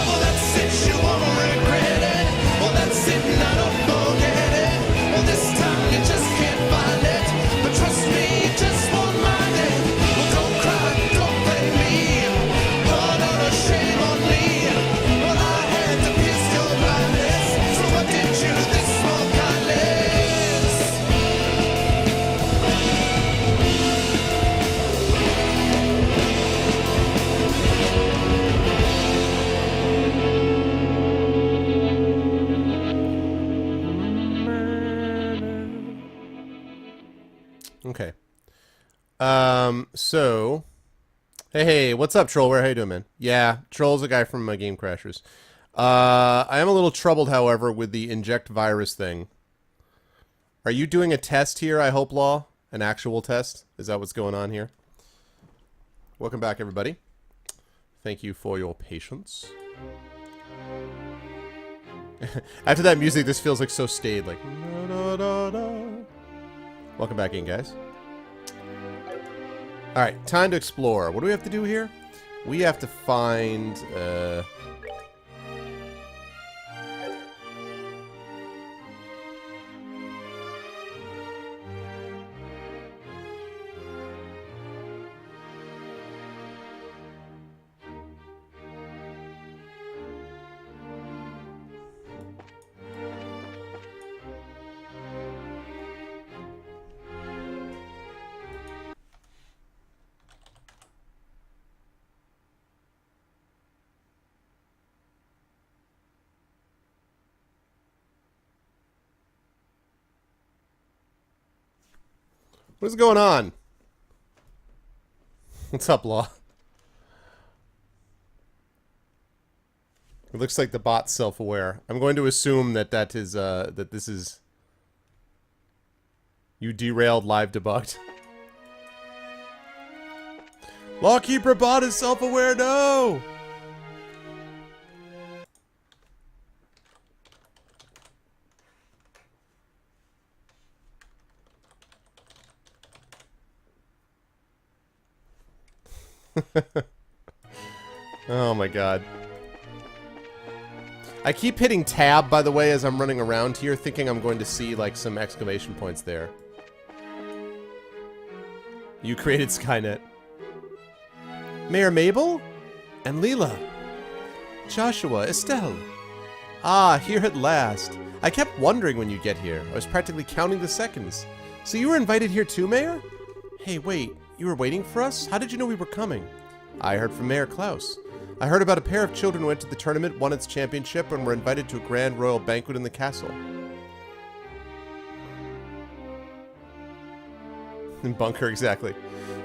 Speaker 4: Well, that's it, you won't regret it. Well, that's it, now don't forget it. Well, this time you just can't find it. But trust me, you just won't mind it. Well, don't cry, don't blame me. Oh, no, no shame on me. Well, I had to pierce your blindness, so I did you this small kindness.
Speaker 1: Okay. So, hey, what's up, Trollware? How you doing, man? Yeah, Troll's a guy from Game Crashers. I am a little troubled, however, with the inject virus thing. Are you doing a test here, I hope, Law? An actual test? Is that what's going on here? Welcome back, everybody. Thank you for your patience. After that music, this feels like so staid, like... Da, da, da, da. Welcome back in, guys. Alright, time to explore. What do we have to do here? We have to find... What is going on? What's up, Law? It looks like the bot's self-aware. I'm going to assume that that is that this is you derailed live debugged. Lawkeeper bot is self-aware. No. Oh my god. I keep hitting tab, by the way, as I'm running around here, thinking I'm going to see, like, some exclamation points there. You created Skynet. Mayor Mabel? And Leela. Joshua, Estelle. Ah, here at last. I kept wondering when you'd get here. I was practically counting the seconds. So you were invited here too, Mayor? Hey, wait. You were waiting for us? How did you know we were coming? I heard from Mayor Klaus. I heard about a pair of children who entered the tournament, won its championship, and were invited to a grand royal banquet in the castle. Bunker, exactly.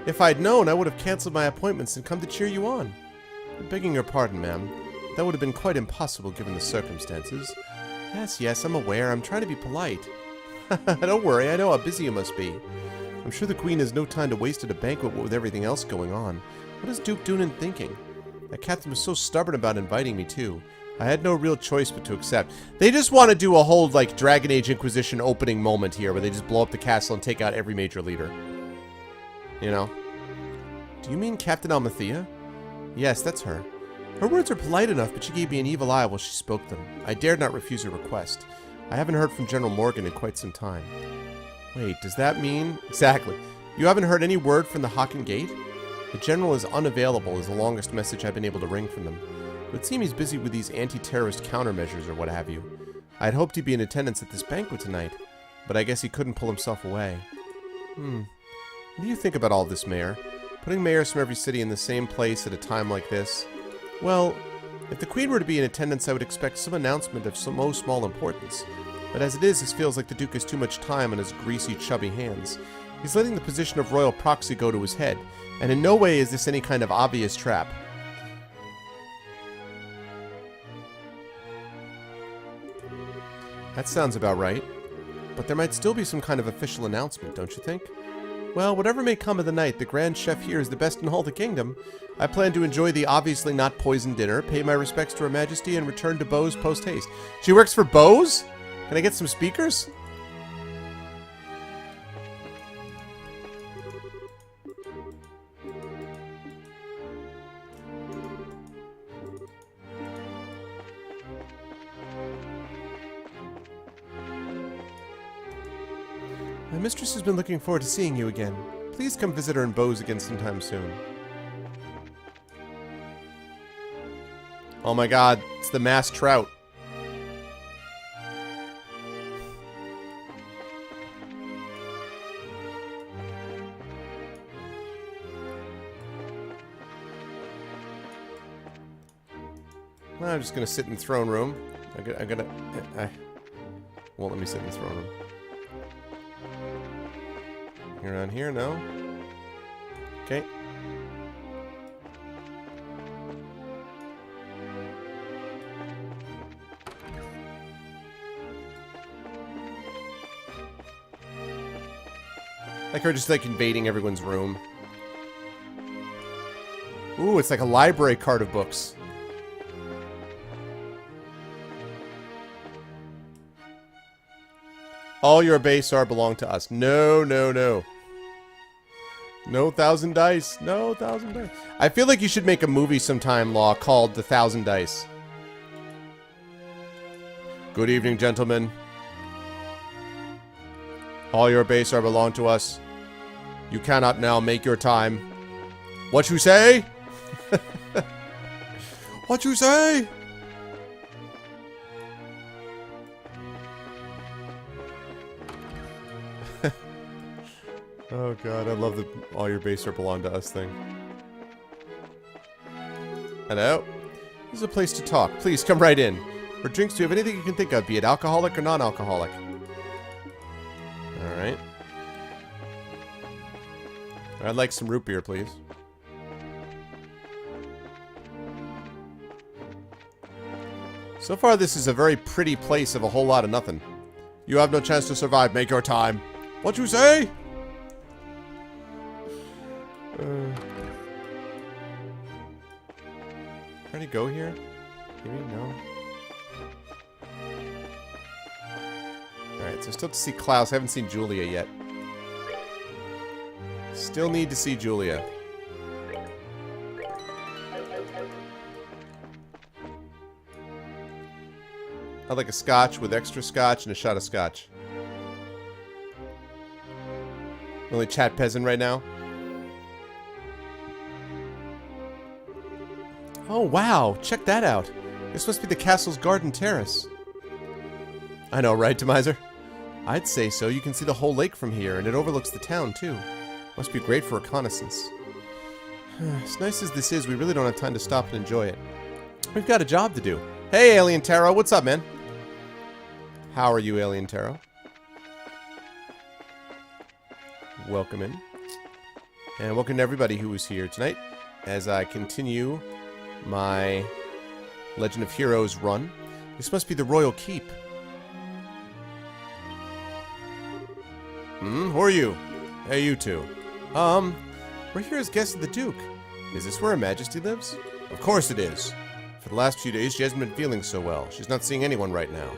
Speaker 1: If I'd known, I would have cancelled my appointments and come to cheer you on. Begging your pardon, ma'am. That would have been quite impossible given the circumstances. Yes, I'm aware. I'm trying to be polite. Don't worry, I know how busy you must be. I'm sure the Queen has no time to waste at a banquet with everything else going on. What is Duke Doonan thinking? That captain was so stubborn about inviting me, too. I had no real choice but to accept. They just want to do a whole, like, Dragon Age Inquisition opening moment here, where they just blow up the castle and take out every major leader. You know? Do you mean Captain Almathea? Yes, that's her. Her words are polite enough, but she gave me an evil eye while she spoke them. I dared not refuse her request. I haven't heard from General Morgan in quite some time. Wait, does that mean... Exactly. You haven't heard any word from the Hakken Gate? The General is unavailable is the longest message I've been able to wring from them. It would seem he's busy with these anti-terrorist countermeasures or what have you. I had hoped he'd be in attendance at this banquet tonight, but I guess he couldn't pull himself away. What do you think about all this, Mayor? Putting mayors from every city in the same place at a time like this? Well, if the Queen were to be in attendance, I would expect some announcement of some small importance. But as it is, this feels like the Duke has too much time on his greasy, chubby hands. He's letting the position of royal proxy go to his head, and in no way is this any kind of obvious trap. That sounds about right. But there might still be some kind of official announcement, don't you think? Well, whatever may come of the night, the Grand Chef here is the best in all the kingdom. I plan to enjoy the obviously not poisoned dinner, pay my respects to Her Majesty, and return to Bose post-haste. She works for Bose? Can I get some speakers? My mistress has been looking forward to seeing you again. Please come visit her in Bose again sometime soon. Oh my god, it's the masked trout. Well, I'm just gonna sit in the throne room. I won't let me sit in the throne room. Around here, no? Okay. Like her just like invading everyone's room. Ooh, it's like a library card of books. All your base are belong to us. No, no, no. No 1,000 dice. No 1,000 dice. I feel like you should make a movie sometime, Law, called The 1,000 Dice. Good evening, gentlemen. All your base are belong to us. You cannot now make your time. What you say? What you say? Oh god, I love the all your base are belong to us thing. Hello? This is a place to talk. Please come right in. For drinks, do you have anything you can think of, be it alcoholic or non-alcoholic? Alright. I'd like some root beer, please. So far, this is a very pretty place of a whole lot of nothing. You have no chance to survive. Make your time. What you say? Trying to go here? Maybe? No. Alright, so still to see Klaus. I haven't seen Julia yet. Still need to see Julia. I'd like a scotch with extra scotch and a shot of scotch. Only chat peasant right now. Oh, wow. Check that out. This must be the castle's garden terrace. I know, right, Demiser? I'd say so. You can see the whole lake from here, and it overlooks the town, too. Must be great for reconnaissance. As nice as this is, we really don't have time to stop and enjoy it. We've got a job to do. Hey, Alien Taro. What's up, man? How are you, Alien Taro? Welcome in. And welcome to everybody who is here tonight as I continue my Legend of Heroes run. This must be the Royal Keep. Who are you? Hey, you two. We're here as guests of the Duke. Is this where Her Majesty lives? Of course it is. For the last few days, she hasn't been feeling so well. She's not seeing anyone right now.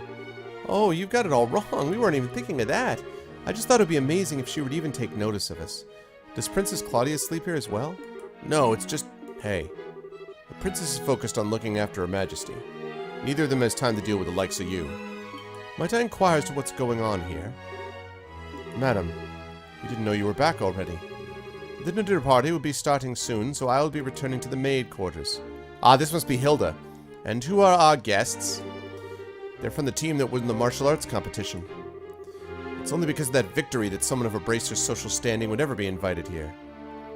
Speaker 1: Oh, you've got it all wrong. We weren't even thinking of that. I just thought it would be amazing if she would even take notice of us. Does Princess Claudia sleep here as well? No, it's just... Hey. The princess is focused on looking after Her Majesty. Neither of them has time to deal with the likes of you. Might I inquire as to what's going on here? Madam, we didn't know you were back already. The dinner party will be starting soon, so I will be returning to the maid quarters. Ah, this must be Hilda. And who are our guests? They're from the team that won the martial arts competition. It's only because of that victory that someone of Abracer's social standing would ever be invited here.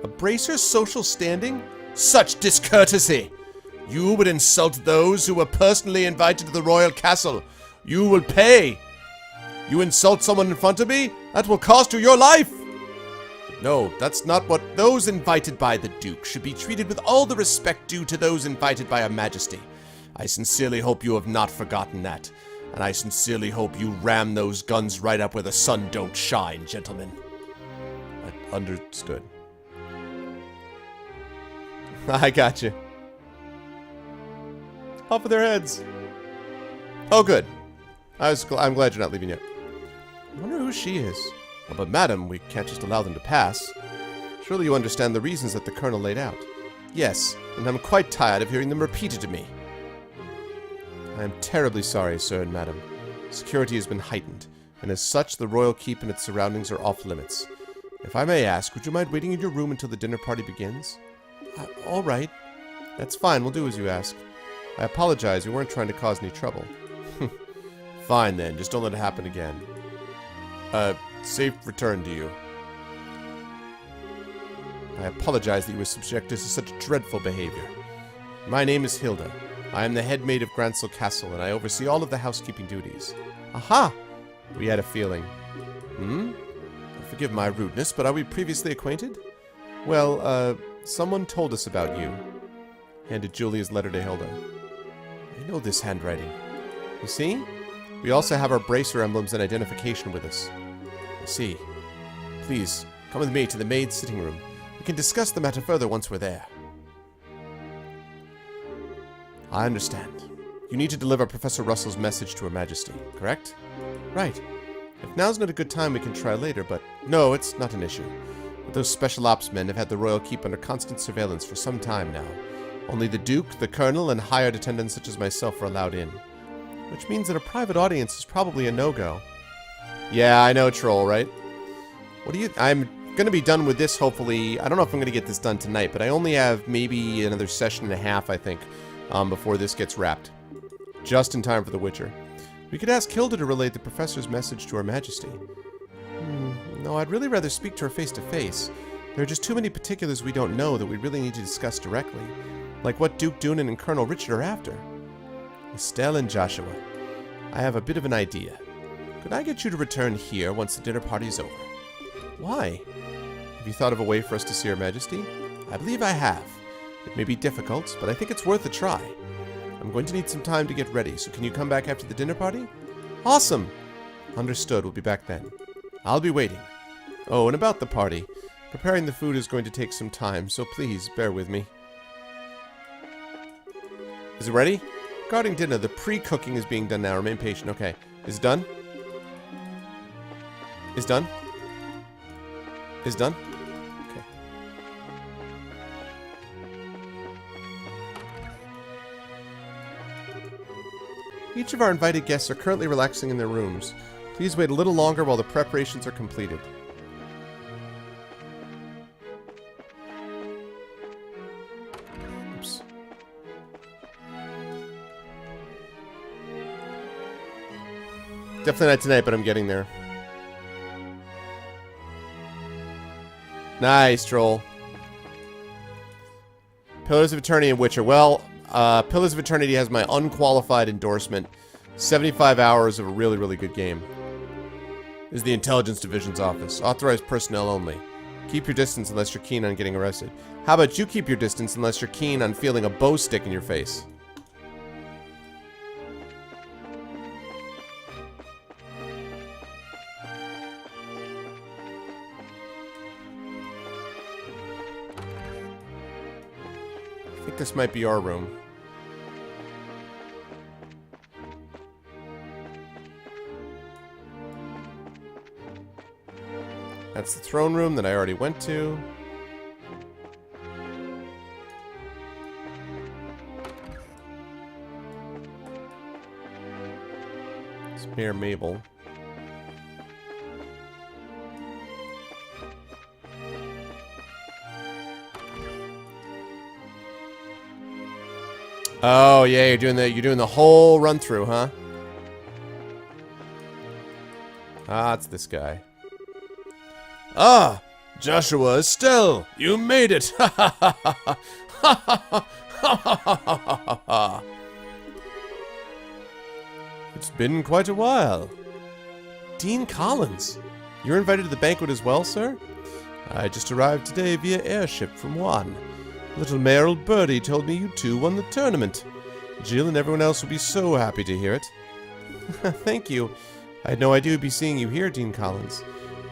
Speaker 1: Abracer's social standing? Such discourtesy! You would insult those who were personally invited to the royal castle. You will pay! You insult someone in front of me? That will cost you your life! No, that's not what... Those invited by the Duke should be treated with all the respect due to those invited by Her Majesty. I sincerely hope you have not forgotten that. And I sincerely hope you ram those guns right up where the sun don't shine, gentlemen. Understood. I got you. Off of their heads. Oh, good. I'm glad you're not leaving yet. I wonder who she is. Oh, but madam, we can't just allow them to pass. Surely you understand the reasons that the Colonel laid out. Yes, and I'm quite tired of hearing them repeated to me. I am terribly sorry, sir and madam. Security has been heightened, and as such, the Royal Keep and its surroundings are off limits. If I may ask, would you mind waiting in your room until the dinner party begins? All right. That's fine, we'll do as you ask. I apologize, we weren't trying to cause any trouble. Fine then, just don't let it happen again. Safe return to you. I apologize that you were subjected to such dreadful behavior. My name is Hilda. I am the head maid of Gransel Castle, and I oversee all of the housekeeping duties. Aha! We had a feeling. Forgive my rudeness, but are we previously acquainted? Well, someone told us about you. Handed Julia's letter to Hilda. I know this handwriting. You see? We also have our bracer emblems and identification with us. I see. Please, come with me to the maid's sitting room. We can discuss the matter further once we're there. I understand. You need to deliver Professor Russell's message to Her Majesty, correct? Right. If now's not a good time, we can try later, but no, it's not an issue. But those special ops men have had the Royal Keep under constant surveillance for some time now. Only the Duke, the Colonel, and hired attendants such as myself are allowed in. Which means that a private audience is probably a no-go. Yeah, I know, Troll, right? What do you... I'm gonna be done with this, hopefully. I don't know if I'm gonna get this done tonight, but I only have maybe another session and a half, I think, before this gets wrapped. Just in time for The Witcher. We could ask Hilda to relay the Professor's message to Her Majesty. No, I'd really rather speak to her face-to-face. There are just too many particulars we don't know that we really need to discuss directly. Like what Duke Doonan and Colonel Richard are after. Estelle and Joshua. I have a bit of an idea. Could I get you to return here once the dinner party's over? Why? Have you thought of a way for us to see Her Majesty? I believe I have. It may be difficult, but I think it's worth a try. I'm going to need some time to get ready, so can you come back after the dinner party? Awesome! Understood, we'll be back then. I'll be waiting. Oh, and about the party. Preparing the food is going to take some time, so please bear with me. Is it ready? Regarding dinner, the pre-cooking is being done now. Remain patient. Okay. Is it done? Is done? Is done? Okay. Each of our invited guests are currently relaxing in their rooms. Please wait a little longer while the preparations are completed. Oops. Definitely not tonight, but I'm getting there. Nice, Troll. Pillars of Eternity and Witcher. Well, Pillars of Eternity has my unqualified endorsement. 75 hours of a really, really good game. This is the Intelligence Division's office. Authorized personnel only. Keep your distance unless you're keen on getting arrested. How about you keep your distance unless you're keen on feeling a bow stick in your face? I think this might be our room. That's the throne room that I already went to. It's Mayor Mabel. Oh yeah, you're doing the whole run through, huh? Ah, it's this guy. Ah, Joshua Estelle, you made it! Ha ha ha ha ha ha ha ha. It's been quite a while. Dean Collins, you're invited to the banquet as well, sir? I just arrived today via airship from Juan. Little Merrill Birdie told me you two won the tournament. Jill and everyone else will be so happy to hear it. Thank you. I had no idea we'd be seeing you here, Dean Collins.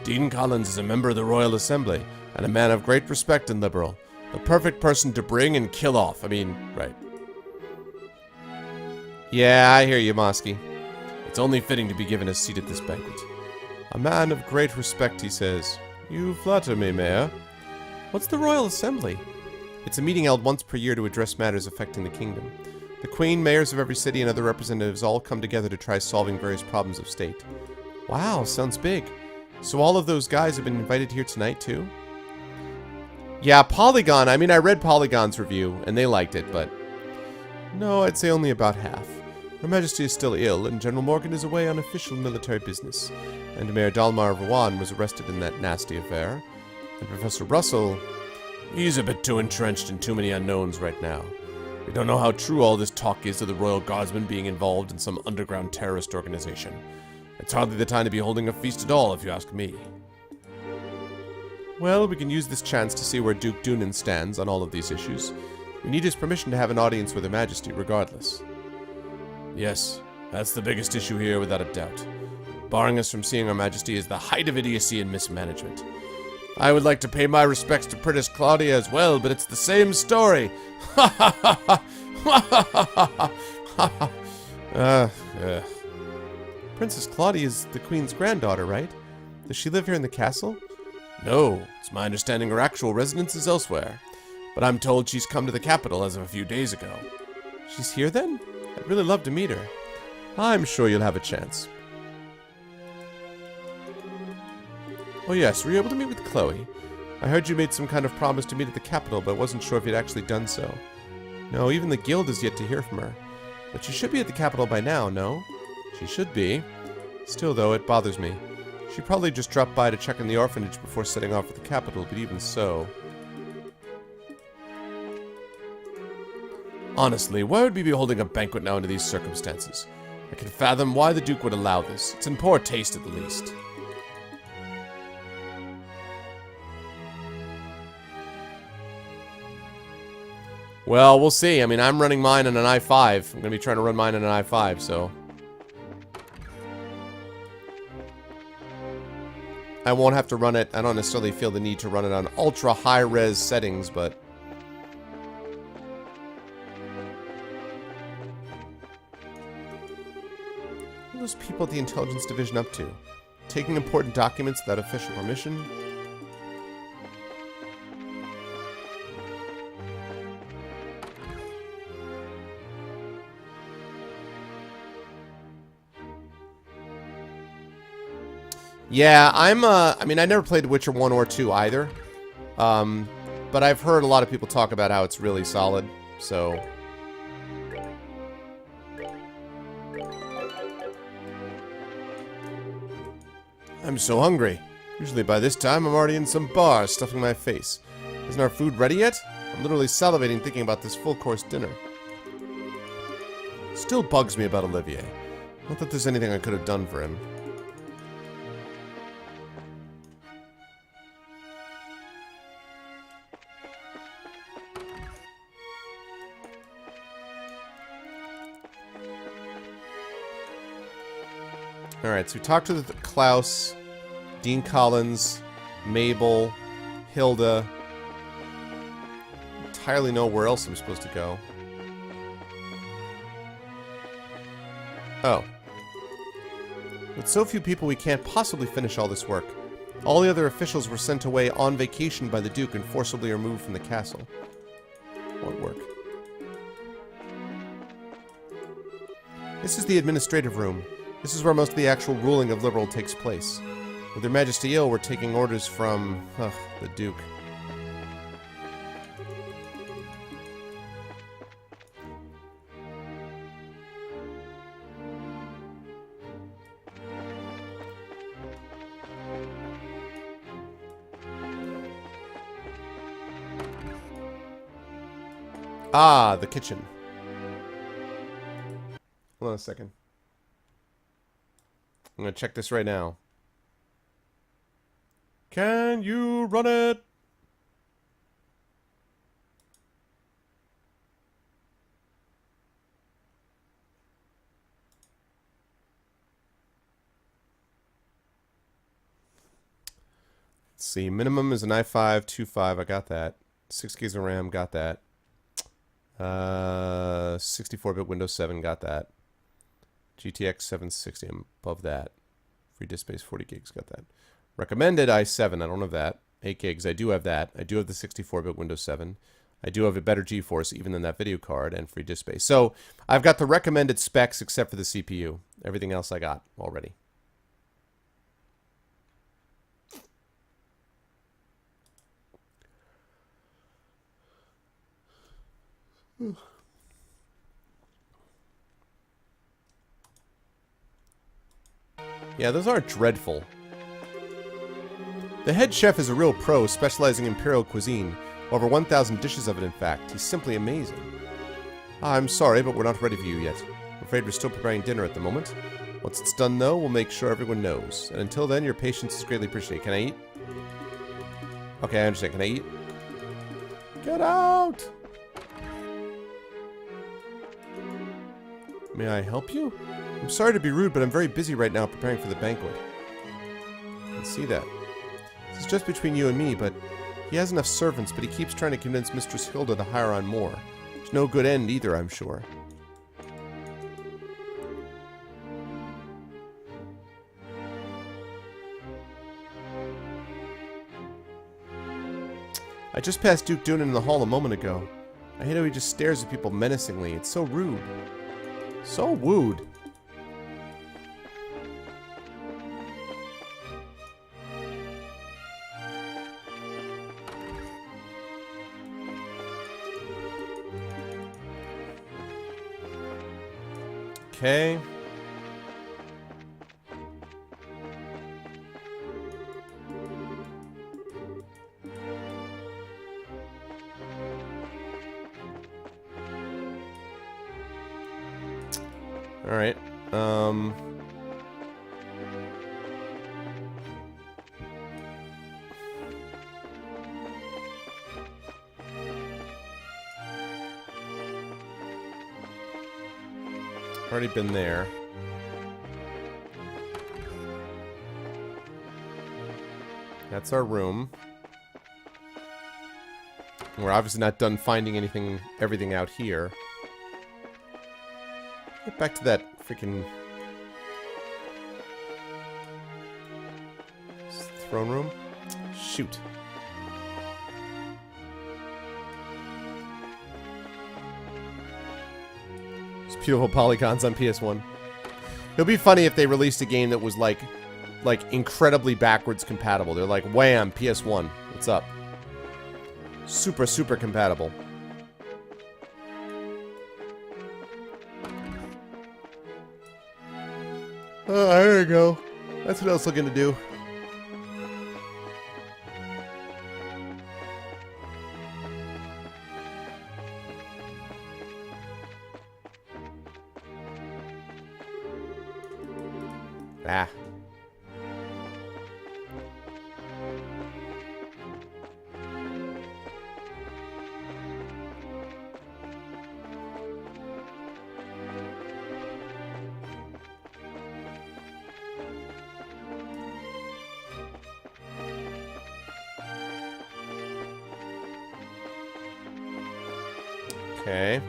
Speaker 1: Dean Collins is a member of the Royal Assembly, and a man of great respect and liberal. The perfect person to bring and kill off. I mean, right. Yeah, I hear you, Mosky. It's only fitting to be given a seat at this banquet. A man of great respect, he says. You flatter me, Mayor. What's the Royal Assembly? It's a meeting held once per year to address matters affecting the kingdom. The Queen, mayors of every city, and other representatives all come together to try solving various problems of state. Wow, sounds big. So all of those guys have been invited here tonight, too? Yeah, Polygon. I mean, I read Polygon's review, and they liked it, but... No, I'd say only about half. Her Majesty is still ill, and General Morgan is away on official military business. And Mayor Dalmar of Rouen was arrested in that nasty affair. And Professor Russell... He's a bit too entrenched in too many unknowns right now. We don't know how true all this talk is of the Royal Guardsmen being involved in some underground terrorist organization. It's hardly the time to be holding a feast at all, if you ask me. Well, we can use this chance to see where Duke Doonan stands on all of these issues. We need his permission to have an audience with Her Majesty, regardless. Yes, that's the biggest issue here, without a doubt. Barring us from seeing Her Majesty is the height of idiocy and mismanagement. I would like to pay my respects to Princess Claudia as well, but it's the same story. Ha ha ha ha ha ha ha ha. Princess Claudia is the Queen's granddaughter, right? Does she live here in the castle? No, it's my understanding her actual residence is elsewhere. But I'm told she's come to the capital as of a few days ago. She's here then? I'd really love to meet her. I'm sure you'll have a chance. Oh yes, were you able to meet with Chloe? I heard you made some kind of promise to meet at the capital, but wasn't sure if you'd actually done so. No, even the guild has yet to hear from her. But she should be at the capital by now, no? She should be. Still, though, it bothers me. She probably just dropped by to check on the orphanage before setting off for the capital, but even so... Honestly, why would we be holding a banquet now under these circumstances? I can fathom why the Duke would allow this. It's in poor taste, at the least. Well, we'll see. I mean, I'm running mine on an i5. I'm going to be trying to run mine on an i5, so... I won't have to run it. I don't necessarily feel the need to run it on ultra high-res settings, but... What are those people at the Intelligence Division up to? Taking important documents without official permission? Yeah, I mean, I never played The Witcher 1 or 2 either. But I've heard a lot of people talk about how it's really solid, so... I'm so hungry. Usually by this time, I'm already in some bar, stuffing my face. Isn't our food ready yet? I'm literally salivating thinking about this full-course dinner. Still bugs me about Olivier. Not that there's anything I could have done for him. Alright, so we talked to Klaus, Dean Collins, Mabel, Hilda. Entirely know where else I'm supposed to go. Oh. With so few people, we can't possibly finish all this work. All the other officials were sent away on vacation by the Duke and forcibly removed from the castle. What work? This is the administrative room. This is where most of the actual ruling of Liberl takes place. With Their Majesty ill, we're taking orders from, the Duke. Ah, the kitchen. Hold on a second. I'm gonna check this right now. Can you run it? Let's see. Minimum is an i5-25. I got that. 6 gigs of RAM. Got that. 64-bit Windows 7. Got that. GTX 760, I'm above that. Free disk space, 40 gigs, got that. Recommended i7, I don't have that. 8 gigs, I do have that. I do have the 64-bit Windows 7. I do have a better GeForce even than that video card and free disk space. So I've got the recommended specs except for the CPU. Everything else I got already. Yeah, those aren't dreadful. The head chef is a real pro, specializing in imperial cuisine. Over 1,000 dishes of it, in fact. He's simply amazing. I'm sorry, but we're not ready for you yet. I'm afraid we're still preparing dinner at the moment. Once it's done, though, we'll make sure everyone knows. And until then, your patience is greatly appreciated. Can I eat? Okay, I understand. Can I eat? Get out! May I help you? I'm sorry to be rude, but I'm very busy right now preparing for the banquet. I can see that. This is just between you and me, but he has enough servants, but he keeps trying to convince Mistress Hilda to hire on more. There's no good end either, I'm sure. I just passed Duke Doonan in the hall a moment ago. I hate how he just stares at people menacingly. It's so rude. So wooed. Okay. All right. Already been there. That's our room. We're obviously not done finding everything out here. Get back to that freaking throne room. Shoot. It's beautiful polygons on PS1. It'll be funny if they released a game that was like like, incredibly backwards compatible. They're like, wham, PS1. What's up? Super, super compatible. Oh, there you go. That's what I was looking to do. Ah. Okay.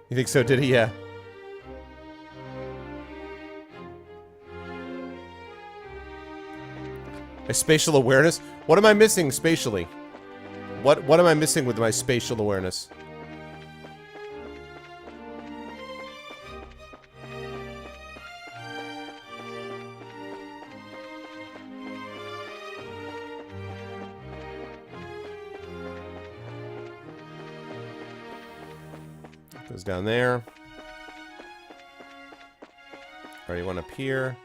Speaker 1: You think so, did he? Yeah. My spatial awareness? What am I missing spatially? What am I missing with my spatial awareness? Goes down there. Already one up here.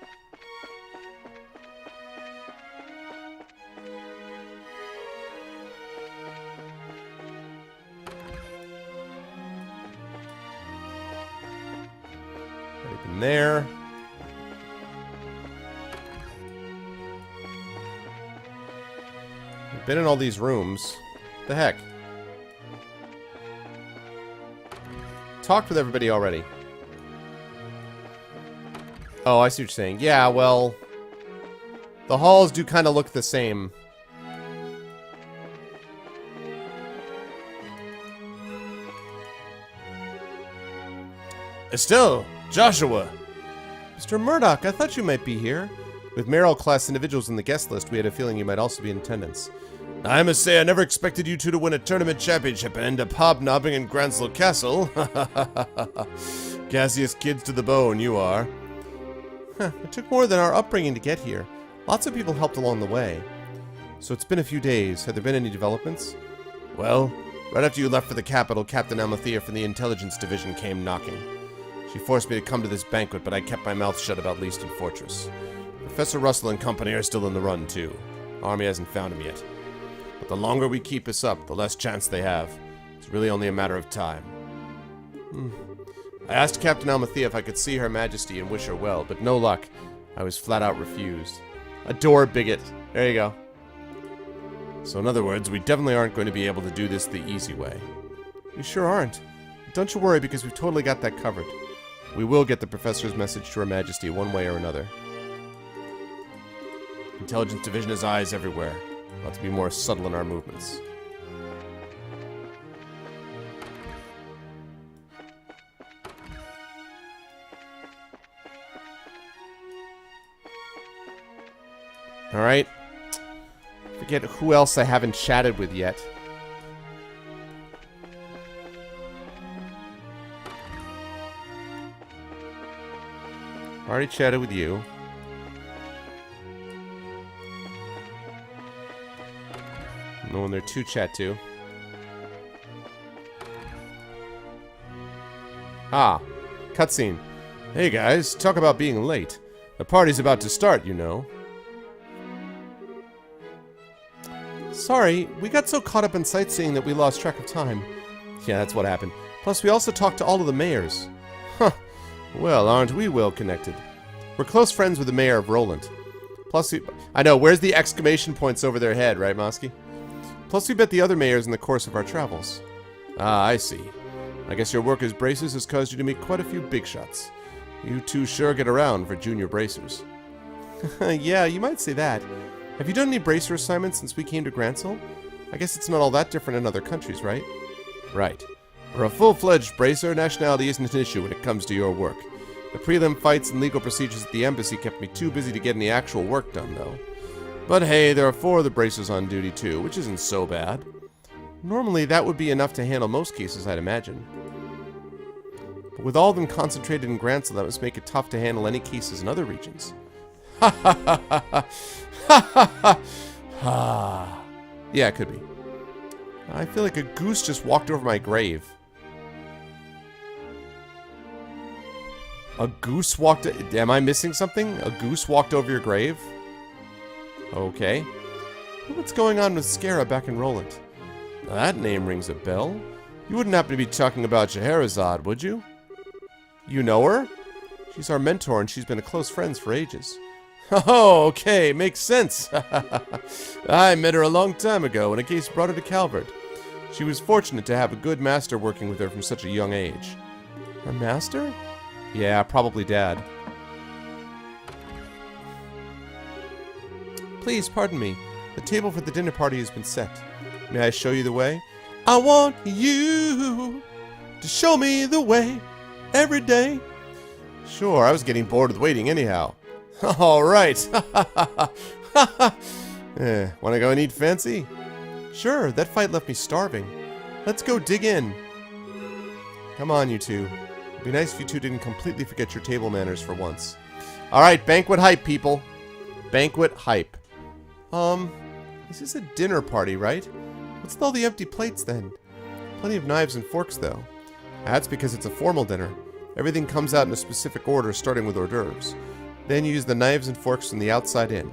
Speaker 1: Already been there. We've been in all these rooms. What the heck? Talked with everybody already. Oh, I see what you're saying. Yeah, well, the halls do kind of look the same. Estelle, Joshua. Mr. Murdoch, I thought you might be here. With Merrill-class individuals in the guest list, we had a feeling you might also be in attendance. I must say, I never expected you two to win a tournament championship and end up hobnobbing in Granslow Castle. Gaseous kids to the bone, you are. It took more than our upbringing to get here. Lots of people helped along the way. So it's been a few days. Have there been any developments? Well, right after you left for the capital, Captain Almathea from the Intelligence Division came knocking. She forced me to come to this banquet, but I kept my mouth shut about Leaston Fortress. Professor Russell and company are still in the run, too. Army hasn't found him yet. But the longer we keep this up, the less chance they have. It's really only a matter of time. I asked Captain Almathea if I could see Her Majesty and wish her well, but no luck. I was flat out refused. Adore bigot. There you go. So in other words, we definitely aren't going to be able to do this the easy way. You sure aren't. But don't you worry, because we've totally got that covered. We will get the Professor's message to Her Majesty one way or another. Intelligence Division has eyes everywhere. We'll have to be more subtle in our movements. Alright. Forget who else I haven't chatted with yet. Already chatted with you. No one there to chat to. Ah, cutscene. Hey guys, talk about being late. The party's about to start, you know. Sorry, we got so caught up in sightseeing that we lost track of time. Yeah, that's what happened. Plus, we also talked to all of the mayors. Huh. Well, aren't we well connected? We're close friends with the mayor of Roland. Plus, I know, where's the exclamation points over their head, right, Mosky? Plus, we met the other mayors in the course of our travels. Ah, I see. I guess your work as bracers has caused you to meet quite a few big shots. You two sure get around for junior bracers. Yeah, you might say that. Have you done any bracer assignments since we came to Gransel? I guess it's not all that different in other countries, right? Right. For a full-fledged bracer, nationality isn't an issue when it comes to your work. The prelim fights and legal procedures at the embassy kept me too busy to get any actual work done, though. But hey, there are 4 of the bracers on duty too, which isn't so bad. Normally, that would be enough to handle most cases, I'd imagine. But with all of them concentrated in Grancel, that must make it tough to handle any cases in other regions. Ha ha ha ha ha! Ha ha ha! Yeah, it could be. I feel like a goose just walked over my grave. A goose walked... Am I missing something? A goose walked over your grave? Okay. What's going on with Scara back in Roland? Now that name rings a bell. You wouldn't happen to be talking about Scheherazade, would you? You know her? She's our mentor, and she's been a close friend for ages. Oh, okay, makes sense. I met her a long time ago when a case brought her to Calvert. She was fortunate to have a good master working with her from such a young age. Her master? Yeah, probably Dad. Please, pardon me. The table for the dinner party has been set. May I show you the way? I want you to show me the way every day. Sure, I was getting bored with waiting anyhow. All right. Want to go and eat fancy? Sure, that fight left me starving. Let's go dig in. Come on, you two. It'd be nice if you two didn't completely forget your table manners for once. All right, banquet hype, people. Banquet hype. This is a dinner party, right? What's with all the empty plates, then? Plenty of knives and forks, though. That's because it's a formal dinner. Everything comes out in a specific order, starting with hors d'oeuvres. Then you use the knives and forks from the outside in.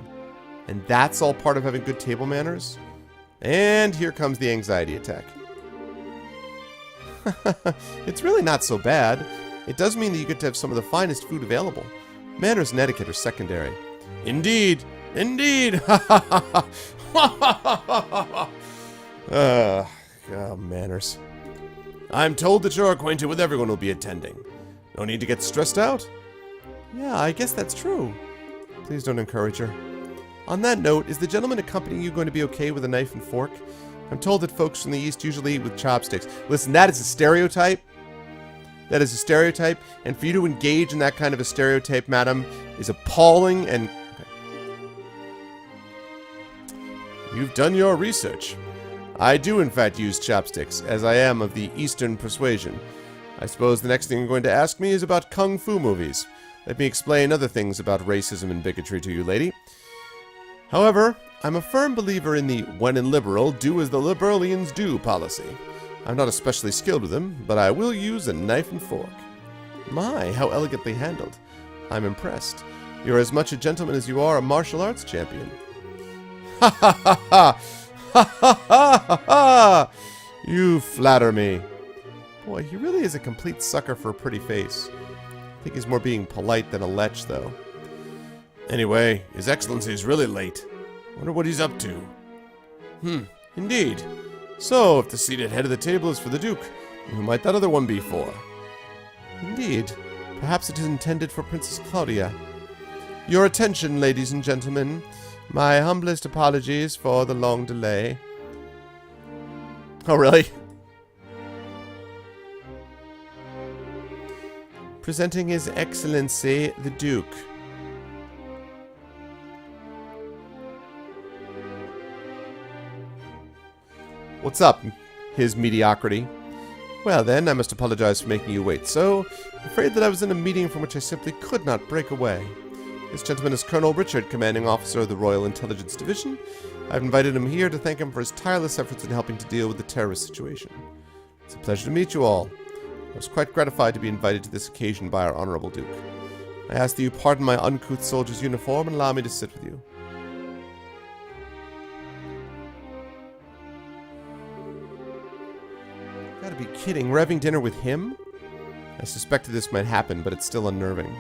Speaker 1: And that's all part of having good table manners? And here comes the anxiety attack. It's really not so bad. It does mean that you get to have some of the finest food available. Manners and etiquette are secondary. Indeed! Indeed! Manners. I'm told that you're acquainted with everyone who'll be attending. No need to get stressed out? Yeah, I guess that's true. Please don't encourage her. On that note, is the gentleman accompanying you going to be okay with a knife and fork? I'm told that folks from the East usually eat with chopsticks. Listen, that is a stereotype. That is a stereotype, and for you to engage in that kind of a stereotype, madam, is appalling and... You've done your research. I do, in fact, use chopsticks, as I am of the Eastern persuasion. I suppose the next thing you're going to ask me is about kung fu movies. Let me explain other things about racism and bigotry to you, lady. However, I'm a firm believer in the when in liberal, do as the liberalians do policy. I'm not especially skilled with them, but I will use a knife and fork. My, how elegantly handled. I'm impressed. You're as much a gentleman as you are a martial arts champion. Ha ha ha ha! Ha ha ha ha ha! You flatter me. Boy, he really is a complete sucker for a pretty face. I think he's more being polite than a lech, though. Anyway, His Excellency's really late. Wonder what he's up to. Indeed. So, if the seat at head of the table is for the Duke, who might that other one be for? Indeed. Perhaps it is intended for Princess Claudia. Your attention, ladies and gentlemen. My humblest apologies for the long delay. Oh, really? Presenting His Excellency, the Duke. What's up, His Mediocrity? Well then, I must apologize for making you wait so. Afraid that I was in a meeting from which I simply could not break away. This gentleman is Colonel Richard, Commanding Officer of the Royal Intelligence Division. I've invited him here to thank him for his tireless efforts in helping to deal with the terrorist situation. It's a pleasure to meet you all. I was quite gratified to be invited to this occasion by our Honorable Duke. I ask that you pardon my uncouth soldier's uniform and allow me to sit with you. Gotta be kidding, we're having dinner with him? I suspected this might happen, but it's still unnerving.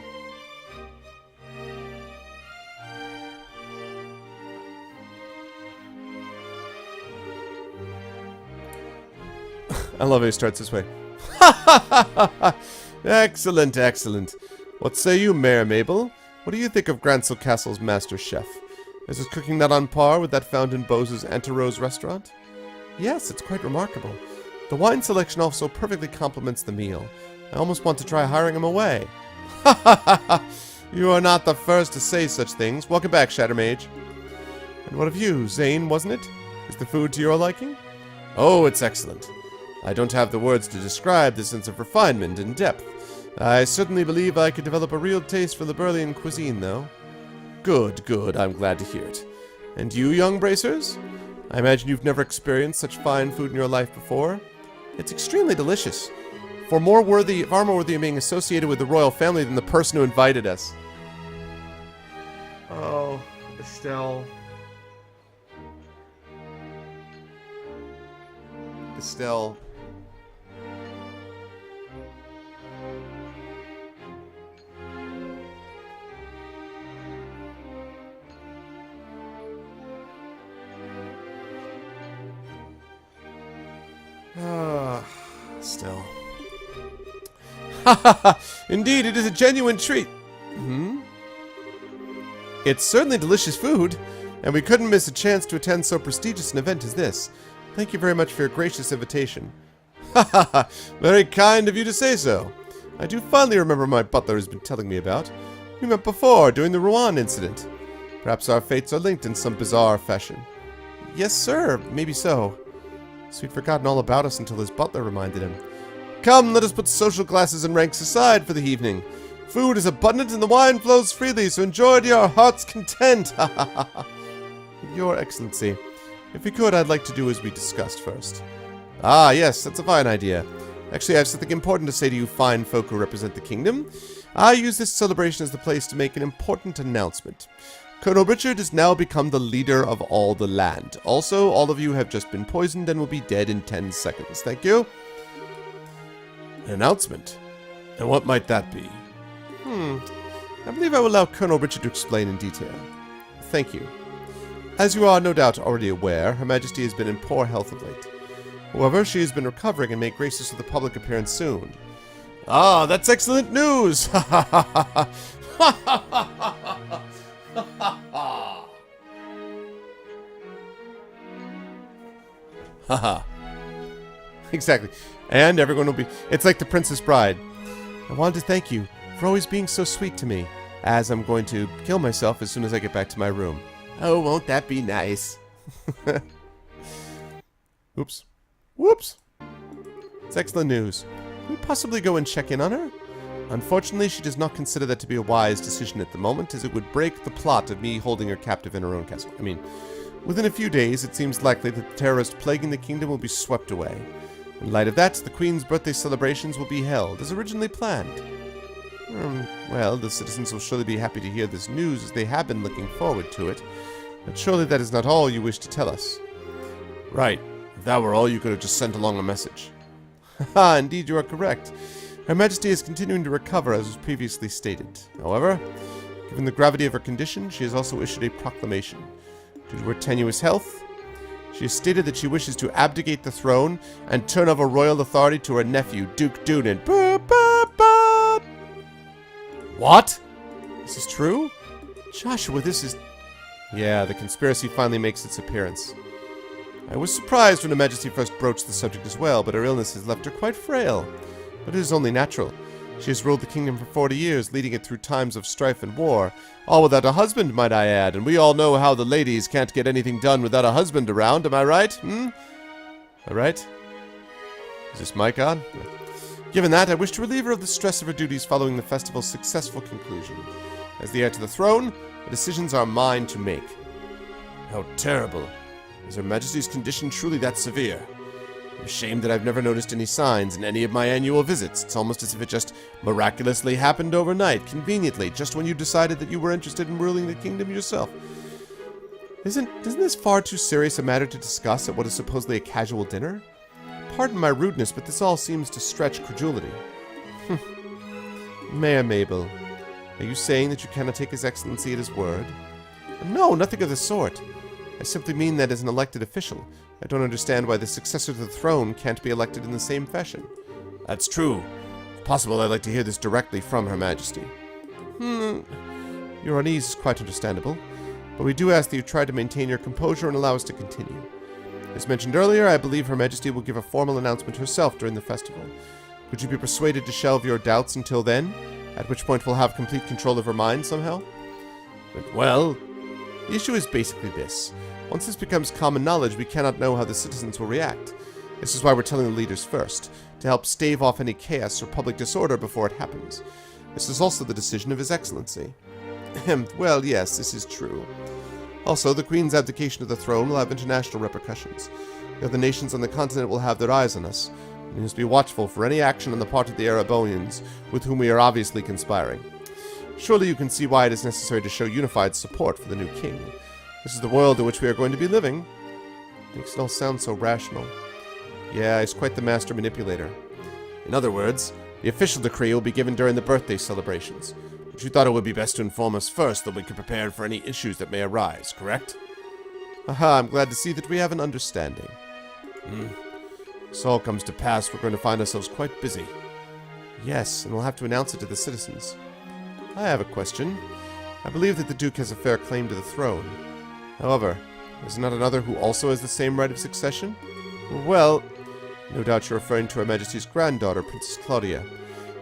Speaker 1: I love how he starts this way. Excellent, excellent. What say you, Mayor Mabel? What do you think of Grancel Castle's master chef? Is his cooking not on par with that found in Bose's Anterose restaurant? Yes, it's quite remarkable. The wine selection also perfectly complements the meal. I almost want to try hiring him away. You are not the first to say such things. Welcome back, Shattermage. And what of you, Zane, wasn't it? Is the food to your liking? Oh, it's excellent. I don't have the words to describe the sense of refinement and depth. I certainly believe I could develop a real taste for the Burlean cuisine, though. Good, good. I'm glad to hear it. And you, young bracers? I imagine you've never experienced such fine food in your life before. It's extremely delicious. Far more worthy of being associated with the royal family than the person who invited us. Oh, Estelle. Estelle. Still. Indeed, it is a genuine treat. It's certainly delicious food, and we couldn't miss a chance to attend so prestigious an event as this. Thank you very much for your gracious invitation. Very kind of you to say so. I do fondly remember my butler has been telling me about. We met before, during the Rouen incident. Perhaps our fates are linked in some bizarre fashion. Yes, sir, maybe so. So he'd forgotten all about us until his butler reminded him. Come, let us put social classes and ranks aside for the evening. Food is abundant and the wine flows freely, so enjoy to your heart's content. Your Excellency, if we could, I'd like to do as we discussed first. Ah, yes, that's a fine idea. Actually, I have something important to say to you fine folk who represent the kingdom. I use this celebration as the place to make an important announcement. Colonel Richard has now become the leader of all the land. Also, all of you have just been poisoned and will be dead in 10 seconds. Thank you. An announcement? And what might that be? I believe I will allow Colonel Richard to explain in detail. Thank you. As you are no doubt already aware, Her Majesty has been in poor health of late. However, she has been recovering and may grace us with a public appearance soon. Ah, that's excellent news! Haha. Exactly. And everyone will be... It's like the Princess Bride. I wanted to thank you for always being so sweet to me, as I'm going to kill myself as soon as I get back to my room. Oh, won't that be nice? Oops. Whoops. It's excellent news. Can we possibly go and check in on her? Unfortunately, she does not consider that to be a wise decision at the moment, as it would break the plot of me holding her captive in her own castle. I mean, within a few days, it seems likely that the terrorist plaguing the kingdom will be swept away. In light of that, the Queen's birthday celebrations will be held, as originally planned. Well, the citizens will surely be happy to hear this news, as they have been looking forward to it. But surely that is not all you wish to tell us. Right. If that were all, you could have just sent along a message. Haha, indeed you are correct. Her Majesty is continuing to recover, as was previously stated. However, given the gravity of her condition, she has also issued a proclamation. Due to her tenuous health, she has stated that she wishes to abdicate the throne and turn over royal authority to her nephew, Duke Doonan. What? This is true? Joshua, this is... Yeah, the conspiracy finally makes its appearance. I was surprised when Her Majesty first broached the subject as well, but her illness has left her quite frail. But it is only natural. She has ruled the kingdom for 40 years, leading it through times of strife and war. All without a husband, might I add, and we all know how the ladies can't get anything done without a husband around, am I right? Am I right? Is this mic on? Given that, I wish to relieve her of the stress of her duties following the festival's successful conclusion. As the heir to the throne, the decisions are mine to make. How terrible. Is Her Majesty's condition truly that severe? I'm ashamed that I've never noticed any signs in any of my annual visits. It's almost as if it just miraculously happened overnight, conveniently, just when you decided that you were interested in ruling the kingdom yourself. Isn't this far too serious a matter to discuss at what is supposedly a casual dinner? Pardon my rudeness, but this all seems to stretch credulity. Mayor Mabel, are you saying that you cannot take His Excellency at his word? No, nothing of the sort. I simply mean that as an elected official, I don't understand why the successor to the throne can't be elected in the same fashion. That's true. If possible, I'd like to hear this directly from Her Majesty. Your unease is quite understandable, but we do ask that you try to maintain your composure and allow us to continue. As mentioned earlier, I believe Her Majesty will give a formal announcement herself during the festival. Could you be persuaded to shelve your doubts until then, at which point we'll have complete control of her mind somehow? But, well, the issue is basically this. Once this becomes common knowledge, we cannot know how the citizens will react. This is why we're telling the leaders first, to help stave off any chaos or public disorder before it happens. This is also the decision of His Excellency. Well, yes, this is true. Also, the Queen's abdication of the throne will have international repercussions. The other nations on the continent will have their eyes on us. We must be watchful for any action on the part of the Arabonians, with whom we are obviously conspiring. Surely you can see why it is necessary to show unified support for the new king. This is the world in which we are going to be living. Makes it all sound so rational. Yeah, he's quite the master manipulator. In other words, the official decree will be given during the birthday celebrations. But you thought it would be best to inform us first, so we could prepare for any issues that may arise, correct? Aha, I'm glad to see that we have an understanding. If this all comes to pass, we're going to find ourselves quite busy. Yes, and we'll have to announce it to the citizens. I have a question. I believe that the Duke has a fair claim to the throne. However, is there not another who also has the same right of succession? Well, no doubt you're referring to Her Majesty's granddaughter, Princess Claudia.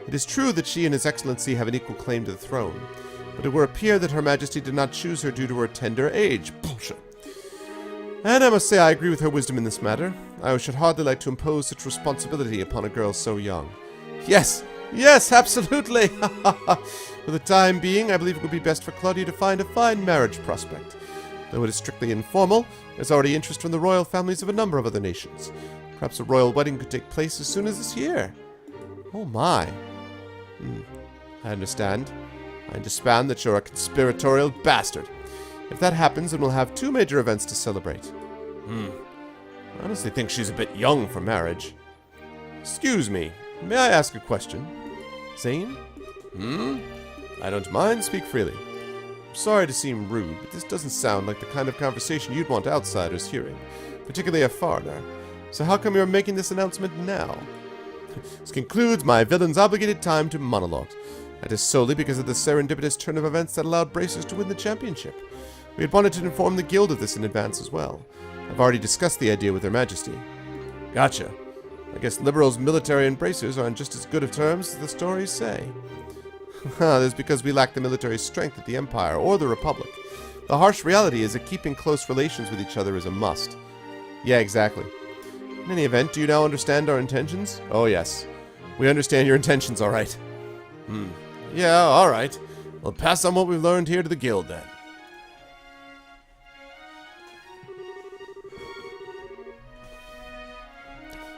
Speaker 1: It is true that she and His Excellency have an equal claim to the throne, but it would appear that Her Majesty did not choose her due to her tender age. Bullshit. And I must say I agree with her wisdom in this matter. I should hardly like to impose such responsibility upon a girl so young. Yes, yes, absolutely! For the time being, I believe it would be best for Claudia to find a fine marriage prospect. Though it is strictly informal, there's already interest from the royal families of a number of other nations. Perhaps a royal wedding could take place as soon as this year. Oh my. I understand. I understand that you're a conspiratorial bastard. If that happens, then we'll have 2 major events to celebrate. I honestly think she's a bit young for marriage. Excuse me, may I ask a question? Zane? I don't mind, speak freely. I'm sorry to seem rude, but this doesn't sound like the kind of conversation you'd want outsiders hearing, particularly a foreigner. So how come you're making this announcement now? This concludes my villain's obligated time to monologue. That is solely because of the serendipitous turn of events that allowed Bracers to win the championship. We had wanted to inform the guild of this in advance as well. I've already discussed the idea with Her Majesty. Gotcha. I guess liberals, military, and Bracers are on just as good of terms as the stories say. That's because we lack the military strength of the Empire or the Republic. The harsh reality is that keeping close relations with each other is a must. Yeah, exactly. In any event, do you now understand our intentions? Oh, yes. We understand your intentions, all right. Yeah, all right. We'll pass on what we've learned here to the guild, then.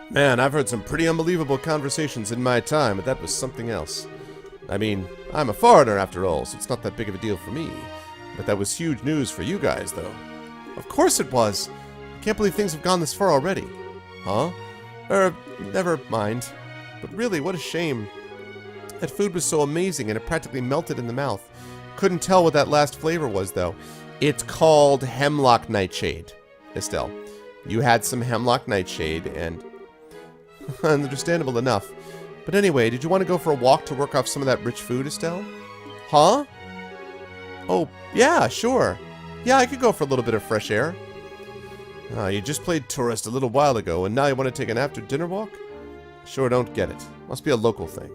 Speaker 1: Man, I've heard some pretty unbelievable conversations in my time, but that was something else. I mean, I'm a foreigner after all, so it's not that big of a deal for me. But that was huge news for you guys, though. Of course it was. I can't believe things have gone this far already. Huh? Never mind. But really, what a shame. That food was so amazing and it practically melted in the mouth. Couldn't tell what that last flavor was, though. It's called Hemlock Nightshade, Estelle. You had some Hemlock Nightshade, and... understandable enough. But anyway, did you want to go for a walk to work off some of that rich food, Estelle? Huh? Oh, yeah, sure. Yeah, I could go for a little bit of fresh air. You just played tourist a little while ago, and now you want to take an after-dinner walk? Sure don't get it. Must be a local thing.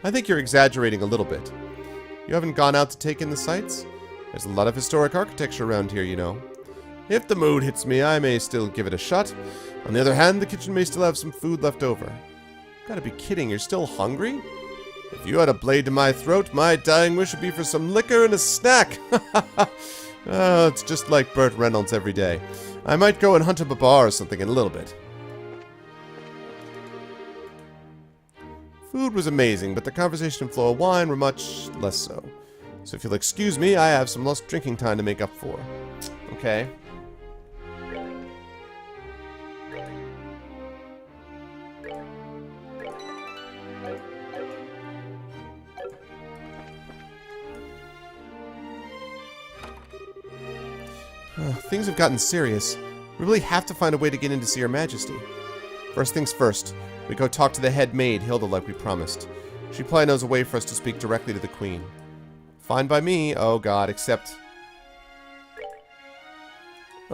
Speaker 1: I think you're exaggerating a little bit. You haven't gone out to take in the sights? There's a lot of historic architecture around here, you know. If the mood hits me, I may still give it a shot. On the other hand, the kitchen may still have some food left over. Gotta be kidding, you're still hungry? If you had a blade to my throat, my dying wish would be for some liquor and a snack. Oh, it's just like Burt Reynolds every day. I might go and hunt up a bar or something in a little bit. Food was amazing, but the conversation and flow of wine were much less so. So if you'll excuse me, I have some lost drinking time to make up for. Okay. Things have gotten serious. We really have to find a way to get in to see Her Majesty. First things first, we go talk to the head maid, Hilda, like we promised. She probably knows a way for us to speak directly to the Queen. Fine by me. Oh god, except...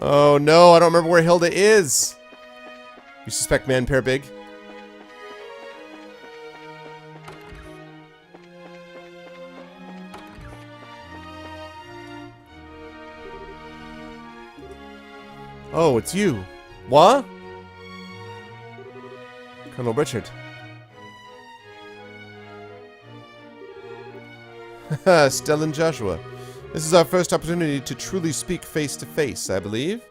Speaker 1: oh no, I don't remember where Hilda is! You suspect Man-Pair Big? Oh, it's you. What? Colonel Richard. Haha, Stellan Joshua. This is our first opportunity to truly speak face to face, I believe.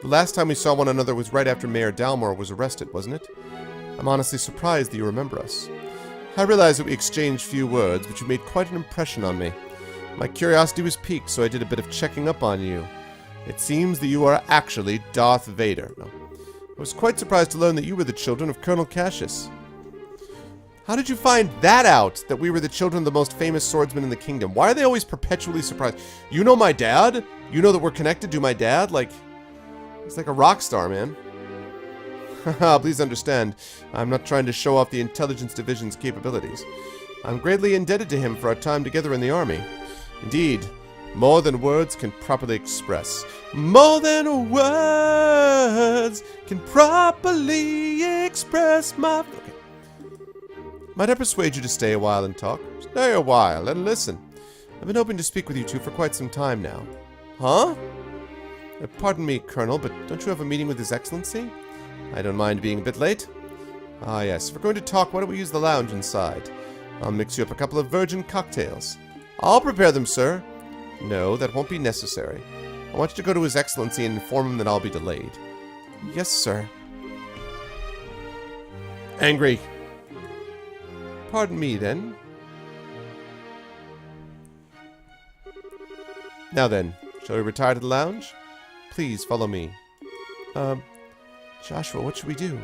Speaker 1: The last time we saw one another was right after Mayor Dalmor was arrested, wasn't it? I'm honestly surprised that you remember us. I realize that we exchanged few words, but you made quite an impression on me. My curiosity was piqued, so I did a bit of checking up on you. It seems that you are actually Darth Vader. No. I was quite surprised to learn that you were the children of Colonel Cassius. How did you find that out, that we were the children of the most famous swordsman in the kingdom? Why are they always perpetually surprised? You know my dad? You know that we're connected to my dad? Like, he's like a rock star, man. Haha, please understand, I'm not trying to show off the Intelligence Division's capabilities. I'm greatly indebted to him for our time together in the army. Indeed, more than words can properly express. More than words can properly express my... Okay. Might I persuade you to stay a while and talk? Stay a while and listen. I've been hoping to speak with you two for quite some time now. Huh? Pardon me, Colonel, but don't you have a meeting with His Excellency? I don't mind being a bit late. Ah, yes. If we're going to talk, why don't we use the lounge inside? I'll mix you up a couple of virgin cocktails. I'll prepare them, sir. No, that won't be necessary. I want you to go to His Excellency and inform him that I'll be delayed. Yes, sir. Angry. Pardon me, then. Now then, shall we retire to the lounge? Please follow me. Joshua, what should we do?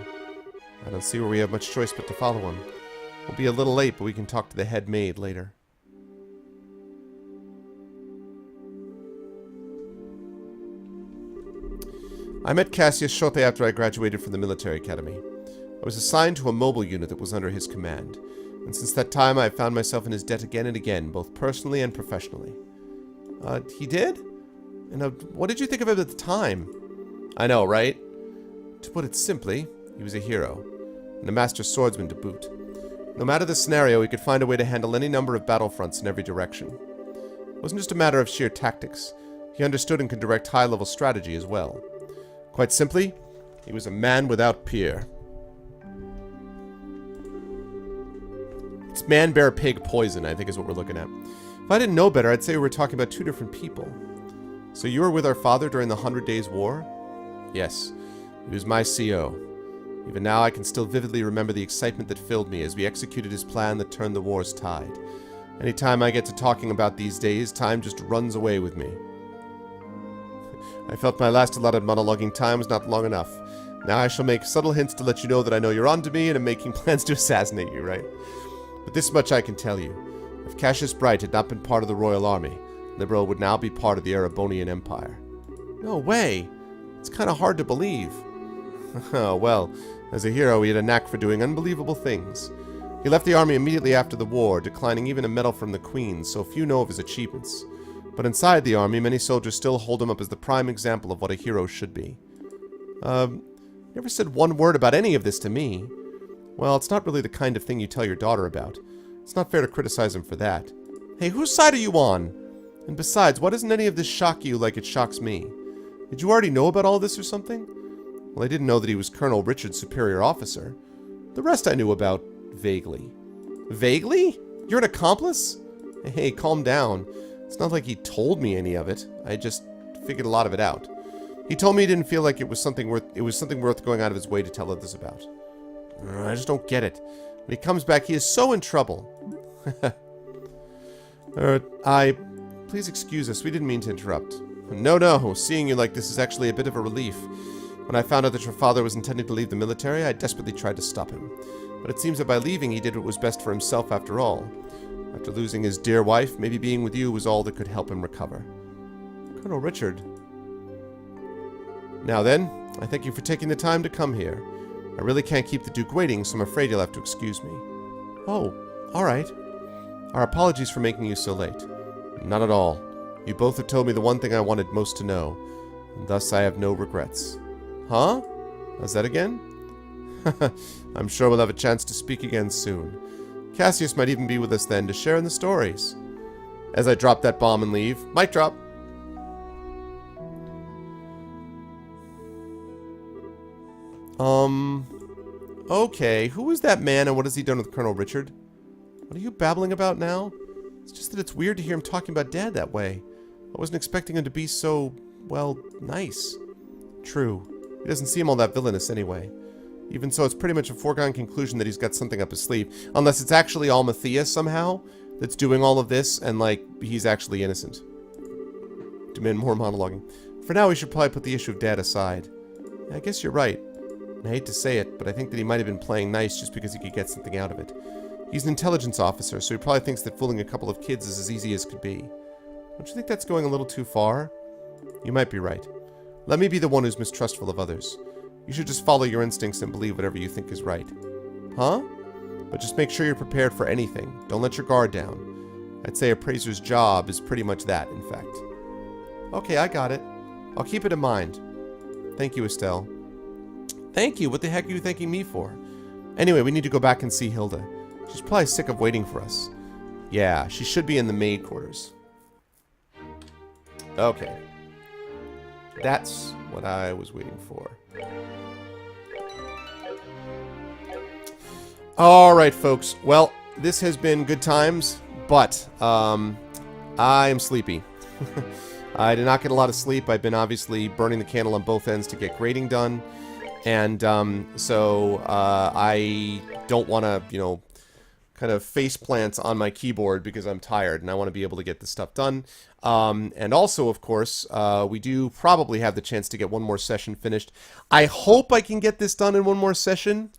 Speaker 1: I don't see where we have much choice but to follow him. We'll be a little late, but we can talk to the head maid later. I met Cassius shortly after I graduated from the military academy. I was assigned to a mobile unit that was under his command, and since that time I have found myself in his debt again and again, both personally and professionally. He did? And what did you think of him at the time? I know, right? To put it simply, he was a hero, and a master swordsman to boot. No matter the scenario, he could find a way to handle any number of battlefronts in every direction. It wasn't just a matter of sheer tactics. He understood and could direct high-level strategy as well. Quite simply, he was a man without peer. It's man, bear, pig, poison, I think is what we're looking at. If I didn't know better, I'd say we were talking about two different people. So you were with our father during the 100 Days War? Yes. He was my CO. Even now, I can still vividly remember the excitement that filled me as we executed his plan that turned the war's tide. Anytime I get to talking about these days, time just runs away with me. I felt my last allotted monologuing time was not long enough. Now I shall make subtle hints to let you know that I know you're onto me and am making plans to assassinate you, right? But this much I can tell you. If Cassius Bright had not been part of the Royal Army, Liberl would now be part of the Erebonian Empire. No way! It's kind of hard to believe. Well, as a hero, he had a knack for doing unbelievable things. He left the army immediately after the war, declining even a medal from the Queen, so few know of his achievements. But inside the army, many soldiers still hold him up as the prime example of what a hero should be. Never said one word about any of this to me. Well, it's not really the kind of thing you tell your daughter about. It's not fair to criticize him for that. Hey, whose side are you on? And besides, why doesn't any of this shock you like it shocks me? Did you already know about all this or something? Well, I didn't know that he was Colonel Richard's superior officer. The rest I knew about vaguely. Vaguely? You're an accomplice? Hey, calm down. It's not like he told me any of it. I just figured a lot of it out. He told me he didn't feel like it was something worth going out of his way to tell others about. I just don't get it. When he comes back, he is so in trouble. Please excuse us. We didn't mean to interrupt. No. Seeing you like this is actually a bit of a relief. When I found out that your father was intending to leave the military, I desperately tried to stop him. But it seems that by leaving, he did what was best for himself after all. After losing his dear wife, maybe being with you was all that could help him recover. Colonel Richard. Now then, I thank you for taking the time to come here. I really can't keep the Duke waiting, so I'm afraid you'll have to excuse me. Oh, all right. Our apologies for making you so late. Not at all. You both have told me the one thing I wanted most to know, and thus I have no regrets. Huh? How's that again? I'm sure we'll have a chance to speak again soon. Cassius might even be with us then to share in the stories. As I drop that bomb and leave, mic drop. Okay, who is that man and what has he done with Colonel Richard? What are you babbling about now? It's just that it's weird to hear him talking about Dad that way. I wasn't expecting him to be so, well, nice. True. He doesn't seem all that villainous anyway. Even so, it's pretty much a foregone conclusion that he's got something up his sleeve. Unless it's actually all Matthias somehow that's doing all of this and, like, he's actually innocent. Demand more monologuing. For now, we should probably put the issue of Dad aside. I guess you're right. I hate to say it, but I think that he might have been playing nice just because he could get something out of it. He's an intelligence officer, so he probably thinks that fooling a couple of kids is as easy as could be. Don't you think that's going a little too far? You might be right. Let me be the one who's mistrustful of others. You should just follow your instincts and believe whatever you think is right. Huh? But just make sure you're prepared for anything. Don't let your guard down. I'd say appraiser's job is pretty much that, in fact. Okay, I got it. I'll keep it in mind. Thank you, Estelle. Thank you? What the heck are you thanking me for? Anyway, we need to go back and see Hilda. She's probably sick of waiting for us. Yeah, she should be in the maid quarters. Okay. That's what I was waiting for. Alright, folks. Well, this has been good times, but I am sleepy. I did not get a lot of sleep. I've been obviously burning the candle on both ends to get grading done. And so I don't want to, you know, kind of face plant on my keyboard because I'm tired and I want to be able to get this stuff done. And also, of course, we do probably have the chance to get one more session finished. I hope I can get this done in one more session.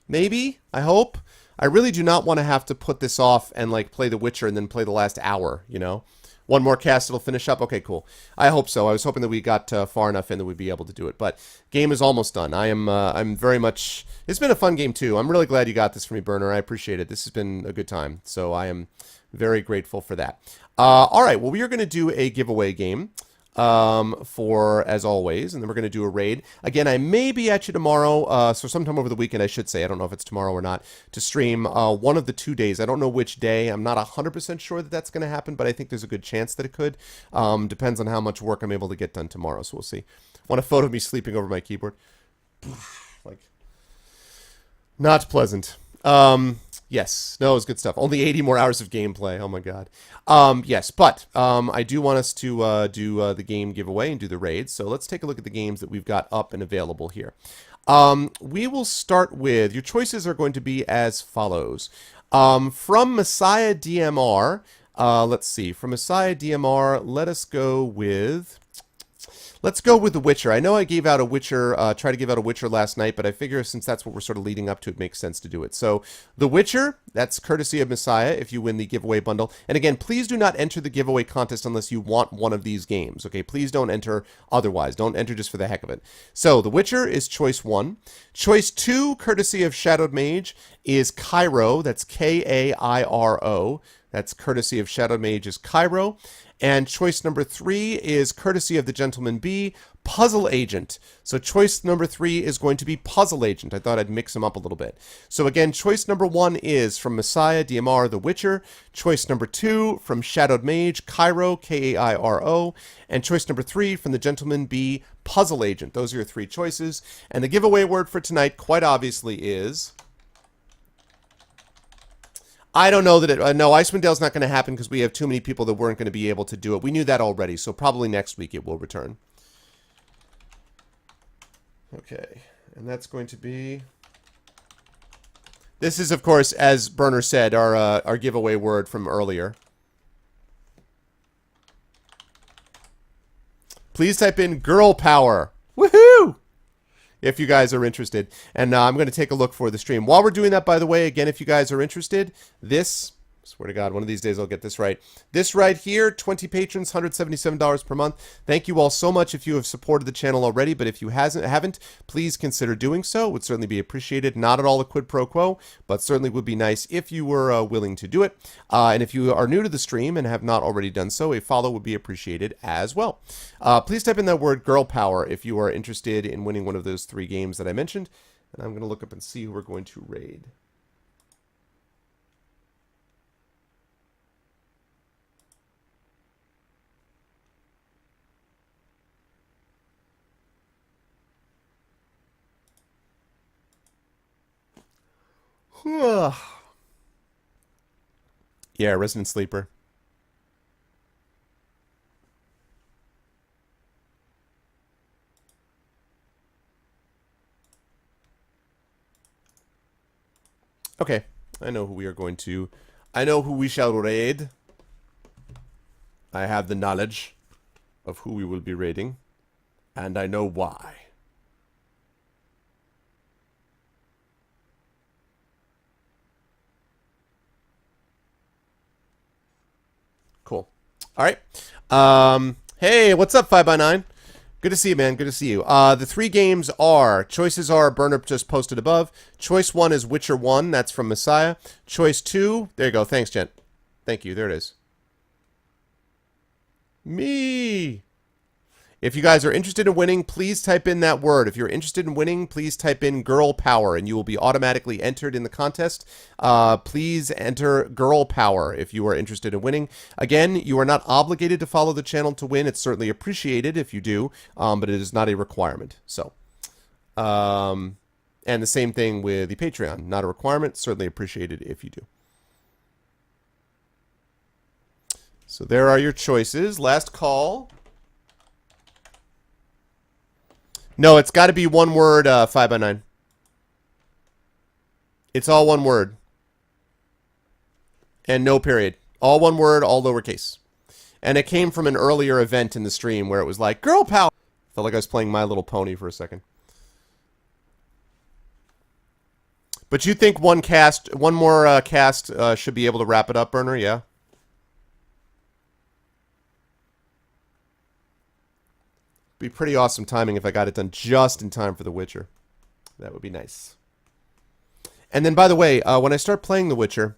Speaker 1: Maybe. I hope. I really do not want to have to put this off and, like, play The Witcher and then play the last hour, you know? One more cast, it'll finish up? Okay, cool. I hope so. I was hoping that we got far enough in that we'd be able to do it. But game is almost done. I'm very much... It's been a fun game, too. I'm really glad you got this for me, Burner. I appreciate it. This has been a good time. So I am very grateful for that. All right, well, we are going to do a giveaway game. For, as always, and then we're going to do a raid. Again, I may be at you tomorrow, so sometime over the weekend, I should say. I don't know if it's tomorrow or not, to stream one of the 2 days. I don't know which day. I'm not 100% sure that that's going to happen, but I think there's a good chance that it could. Depends on how much work I'm able to get done tomorrow, so we'll see. Want a photo of me sleeping over my keyboard? Like, not pleasant. Yes. No, it was good stuff. Only 80 more hours of gameplay. Oh my god. Yes, but I do want us to do the game giveaway and do the raids. So let's take a look at the games that we've got up and available here. We will start with, your choices are going to be as follows. From Messiah DMR, let's see. From Messiah DMR, let us go with... Let's go with The Witcher. I know I gave out a Witcher, tried to give out a Witcher last night, but I figure since that's what we're sort of leading up to, it makes sense to do it. So, The Witcher, that's courtesy of Messiah if you win the giveaway bundle. And again, please do not enter the giveaway contest unless you want one of these games, okay? Please don't enter otherwise. Don't enter just for the heck of it. So, The Witcher is choice 1. Choice 2, courtesy of Shadowed Mage, is Cairo. That's K-A-I-R-O. That's courtesy of Shadowed Mage is Cairo. And choice number 3 is courtesy of the Gentleman B, Puzzle Agent. So choice number 3 is going to be Puzzle Agent. I thought I'd mix them up a little bit. So again, choice number 1 is from Messiah, DMR, The Witcher. Choice number 2 from Shadowed Mage, Cairo, K-A-I-R-O. And choice number 3 from the Gentleman B, Puzzle Agent. Those are your 3 choices. And the giveaway word for tonight, quite obviously, is... I don't know that it... no, Icewind Dale's not going to happen because we have too many people that weren't going to be able to do it. We knew that already, so probably next week it will return. Okay, and that's going to be... This is, of course, as Burner said, our giveaway word from earlier. Please type in girl power. Woohoo! If you guys are interested. And I'm going to take a look for the stream. While we're doing that, by the way, again, if you guys are interested, this, swear to God, one of these days I'll get this right. This right here, 20 patrons, $177 per month. Thank you all so much if you have supported the channel already, but if you haven't, please consider doing so. It would certainly be appreciated. Not at all a quid pro quo, but certainly would be nice if you were willing to do it. And if you are new to the stream and have not already done so, a follow would be appreciated as well. Please type in that word girl power if you are interested in winning one of those 3 games that I mentioned. And I'm going to look up and see who we're going to raid. Yeah, Resident Sleeper. Okay, I know who we are going to. I know who we shall raid. I have the knowledge of who we will be raiding, and I know why. Cool. All right. Hey, what's up, 5x9? Good to see you, man. Good to see you. The 3 games are, choices are, Burner just posted above. Choice 1 is Witcher 1. That's from Messiah. Choice 2, there you go. Thanks, Gent. Thank you. There it is. Me. If you guys are interested in winning, please type in that word. If you're interested in winning, please type in girl power and you will be automatically entered in the contest. Please enter girl power if you are interested in winning. Again, you are not obligated to follow the channel to win. It's certainly appreciated if you do, but it is not a requirement. So, and the same thing with the Patreon. Not a requirement, certainly appreciated if you do. So there are your choices. Last call. No, it's got to be one word, 5x9. It's all one word. And no period. All one word, all lowercase. And it came from an earlier event in the stream where it was like, girl power. Felt like I was playing My Little Pony for a second. But you think one more cast should be able to wrap it up, Burner? Yeah? Be pretty awesome timing if I got it done just in time for The Witcher. That would be nice. And then, by the way, when I start playing The Witcher,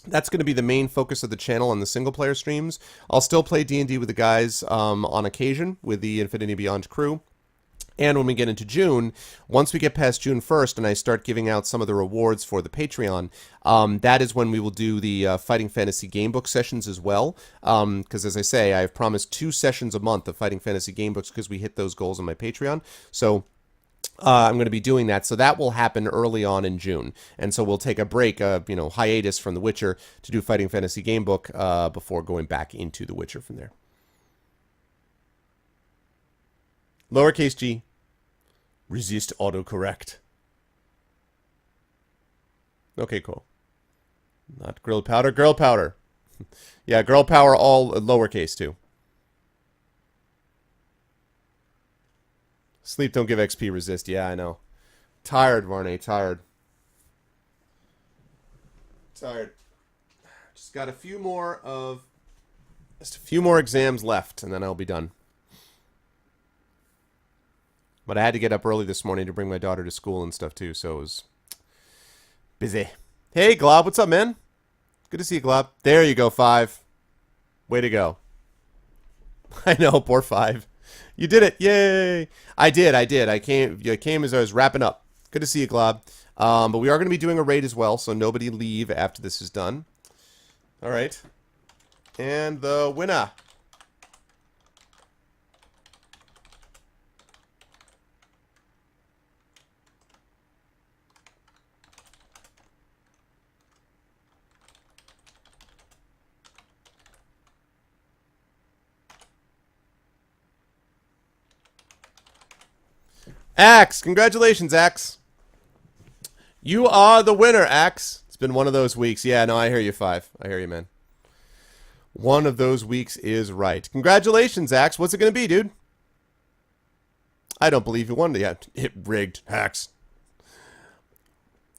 Speaker 1: that's going to be the main focus of the channel on the single-player streams. I'll still play D&D with the guys on occasion with the Infinity Beyond crew. And when we get into June, once we get past June 1st and I start giving out some of the rewards for the Patreon, that is when we will do the Fighting Fantasy Gamebook sessions as well. Because as I say, I've promised 2 sessions a month of Fighting Fantasy Gamebooks because we hit those goals on my Patreon. So I'm going to be doing that. So that will happen early on in June. And so we'll take a break, hiatus from The Witcher to do Fighting Fantasy Gamebook before going back into The Witcher from there. Lowercase g. Resist autocorrect. Okay, cool. Not grilled powder, girl powder. Yeah, girl power all lowercase too. Sleep don't give XP resist. Yeah, I know. Tired, Varney, tired. Tired. Just got a few more exams left and then I'll be done. But I had to get up early this morning to bring my daughter to school and stuff too, so it was busy. Hey, Glob, what's up, man? Good to see you, Glob. There you go, 5. Way to go. I know, poor 5. You did it. Yay. I did. I came as I was wrapping up. Good to see you, Glob. But we are going to be doing a raid as well, so nobody leave after this is done. All right. And the winner. Axe! Congratulations, Axe. You are the winner, Axe. It's been one of those weeks. Yeah, no, I hear you, 5. I hear you, man. One of those weeks is right. Congratulations, Axe. What's it going to be, dude? I don't believe you won. Yeah, it rigged. Axe.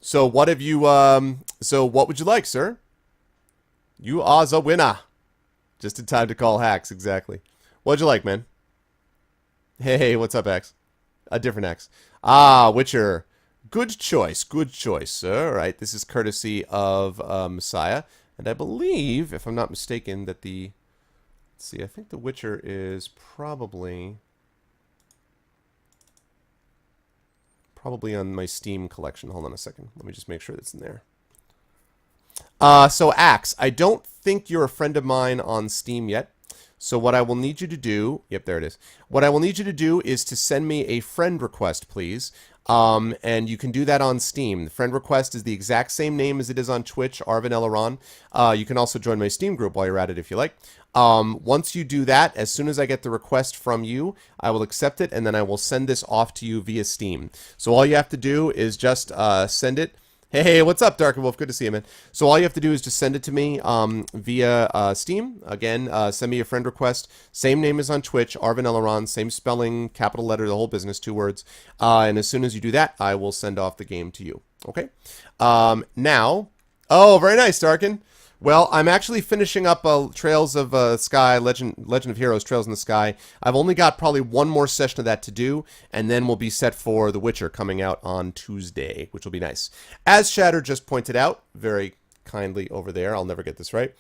Speaker 1: So what have you, so what would you like, sir? You are the winner. Just in time to call Hacks, exactly. What'd you like, man? Hey, what's up, Axe? A different X. Ah, Witcher. Good choice, sir. All right, this is courtesy of Messiah. And I believe, if I'm not mistaken, that the... Let's see, I think the Witcher is probably on my Steam collection. Hold on a second. Let me just make sure that's in there. So, Axe, I don't think you're a friend of mine on Steam yet. So what I will need you to do, yep, there it is. What I will need you to do is to send me a friend request, please. And you can do that on Steam. The friend request is the exact same name as it is on Twitch, Arvin Elaron. You can also join my Steam group while you're at it if you like. Once you do that, as soon as I get the request from you, I will accept it, and then I will send this off to you via Steam. So all you have to do is just send it. Hey, what's up, Dark Wolf? Good to see you, man. So all you have to do is just send it to me via Steam. Again, send me a friend request. Same name as on Twitch, Arvin Elaron, same spelling, capital letter, the whole business, 2 words. And as soon as you do that, I will send off the game to you. Okay? Now, oh, very nice, Darkin. Well, I'm actually finishing up Trails of Sky, Legend of Heroes, Trails in the Sky. I've only got probably one more session of that to do, and then we'll be set for The Witcher coming out on Tuesday, which will be nice. As Shatter just pointed out, very kindly over there, I'll never get this right.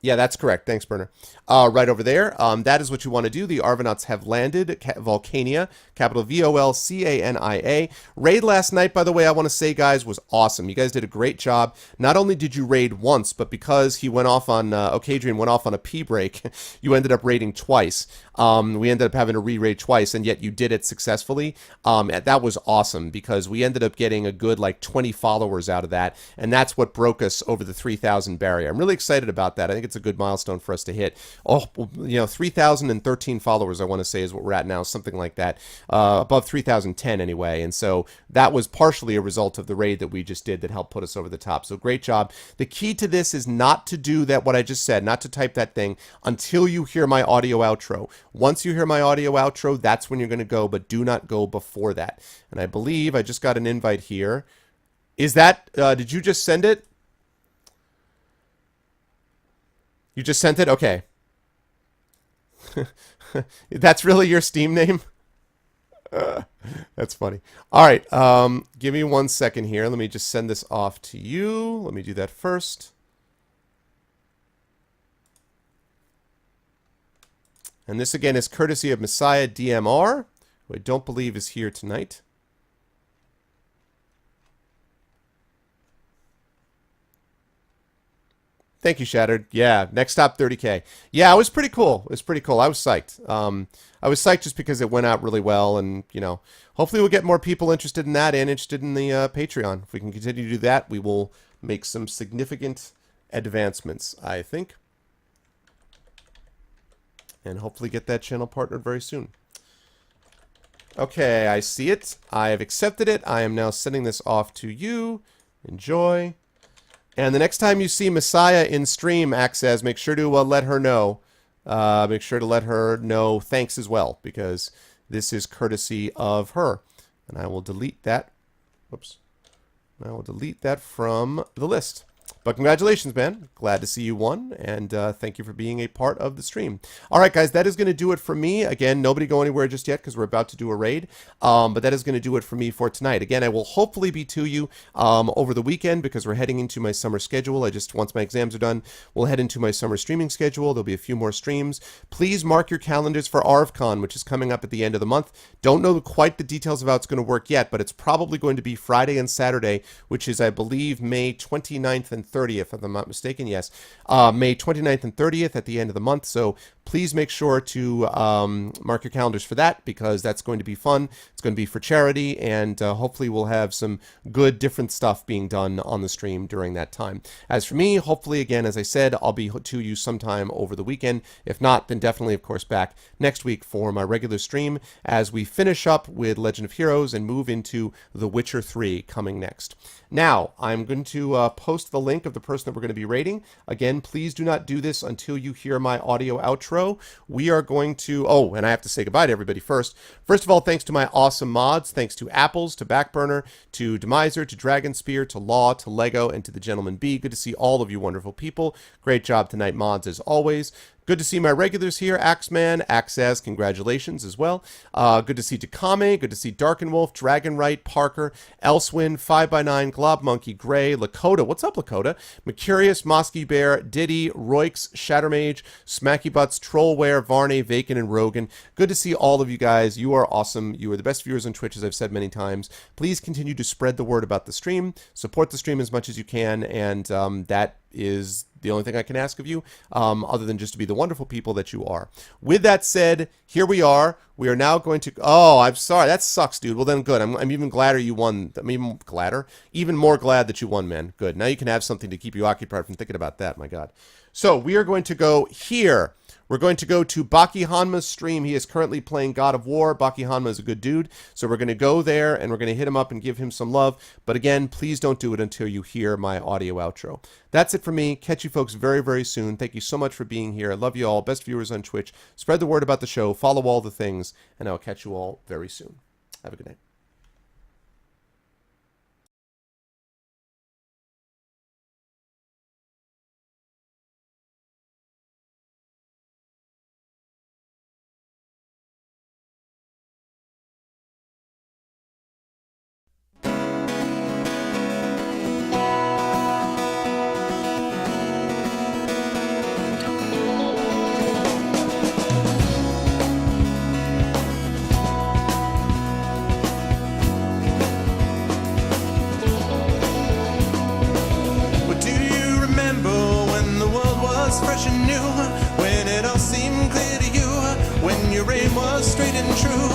Speaker 1: Yeah, that's correct. Thanks, Burner. Right over there. That is what you want to do. The Arvanauts have landed. Volcania, capital Volcania. Raid last night, by the way, I want to say, guys, was awesome. You guys did a great job. Not only did you raid once, but because he went off on, Ocadrian went off on a pee break, you ended up raiding twice. We ended up having to re-raid twice, and yet you did it successfully. That was awesome, because we ended up getting a good, like, 20 followers out of that, and that's what broke us over the 3,000 barrier. I'm really excited about that. I think it's a good milestone for us to hit. Oh, you know, 3,013 followers, I want to say, is what we're at now, something like that. Above 3,010 anyway. And so that was partially a result of the raid that we just did that helped put us over the top. So great job. The key to this is not to do that, what I just said, not to type that thing until you hear my audio outro. Once you hear my audio outro, that's when you're going to go, but do not go before that. And I believe I just got an invite here. Is that, did you just send it? You just sent it? Okay. That's really your Steam name? That's funny. All right. Give me 1 second here. Let me just send this off to you. Let me do that first. And this, again, is courtesy of Messiah DMR, who I don't believe is here tonight. Thank you, Shattered. Yeah, next stop 30K. Yeah, it was pretty cool. It was pretty cool. I was psyched. I was psyched just because it went out really well, and, you know, hopefully we'll get more people interested in that and interested in the Patreon. If we can continue to do that, we will make some significant advancements, I think. And hopefully get that channel partnered very soon. Okay, I see it. I have accepted it. I am now sending this off to you. Enjoy. And the next time you see Messiah in stream, Access, make sure to let her know. Make sure to let her know thanks as well, because this is courtesy of her. And I will delete that. Whoops. I will delete that from the list. But congratulations, man. Glad to see you won, and thank you for being a part of the stream. All right, guys, that is going to do it for me. Again, nobody go anywhere just yet because we're about to do a raid, but that is going to do it for me for tonight. Again, I will hopefully be to you over the weekend because we're heading into my summer schedule. Once my exams are done, we'll head into my summer streaming schedule. There'll be a few more streams. Please mark your calendars for ArvCon, which is coming up at the end of the month. Don't know quite the details of how it's going to work yet, but it's probably going to be Friday and Saturday, which is, I believe, May 29th and 30th, if I'm not mistaken. Yes, May 29th and 30th at the end of the month. So please make sure to mark your calendars for that, because that's going to be fun. It's going to be for charity, and hopefully we'll have some good different stuff being done on the stream during that time. As for me, hopefully, again, as I said, I'll be to you sometime over the weekend. If not, then definitely, of course, back next week for my regular stream as we finish up with Legend of Heroes and move into The Witcher 3 coming next. Now, I'm going to post the link of the person that we're going to be rating. Again, please do not do this until you hear my audio outro. We are going to... Oh, and I have to say goodbye to everybody first. First of all, thanks to my awesome mods. Thanks to Apples, to Backburner, to Demiser, to Dragon Spear, to Law, to Lego, and to the Gentleman B. Good to see all of you wonderful people. Great job tonight, mods, as always. Good to see my regulars here. Axeman, Axaz, congratulations as well. Good to see Takame. Good to see Darkenwolf, Dragonwright, Parker, Elsewin, 5x9, Glob Monkey, Gray, Lakota. What's up, Lakota? Mercurius, Mosky Bear, Diddy, Roix, Shattermage, Smacky Butts, Trollware, Varney, Vacant, and Rogan. Good to see all of you guys. You are awesome. You are the best viewers on Twitch, as I've said many times. Please continue to spread the word about the stream. Support the stream as much as you can, and that is the only thing I can ask of you, other than just to be the wonderful people that you are. With that said, here we are. We are now going to... Oh, I'm sorry. That sucks, dude. Well, then good. I'm even gladder you won. I'm even gladder. Even more glad that you won, man. Good. Now you can have something to keep you occupied from thinking about that. My God. So we are going to go here. We're going to go to Baki Hanma's stream. He is currently playing God of War. Baki Hanma is a good dude. So we're going to go there, and we're going to hit him up and give him some love. But again, please don't do it until you hear my audio outro. That's it for me. Catch you folks very, very soon. Thank you so much for being here. I love you all. Best viewers on Twitch. Spread the word about the show. Follow all the things. And I'll catch you all very soon. Have a good night.
Speaker 4: Well, do you remember when the world was fresh and new? When it all seemed clear to you? When your aim was straight and true?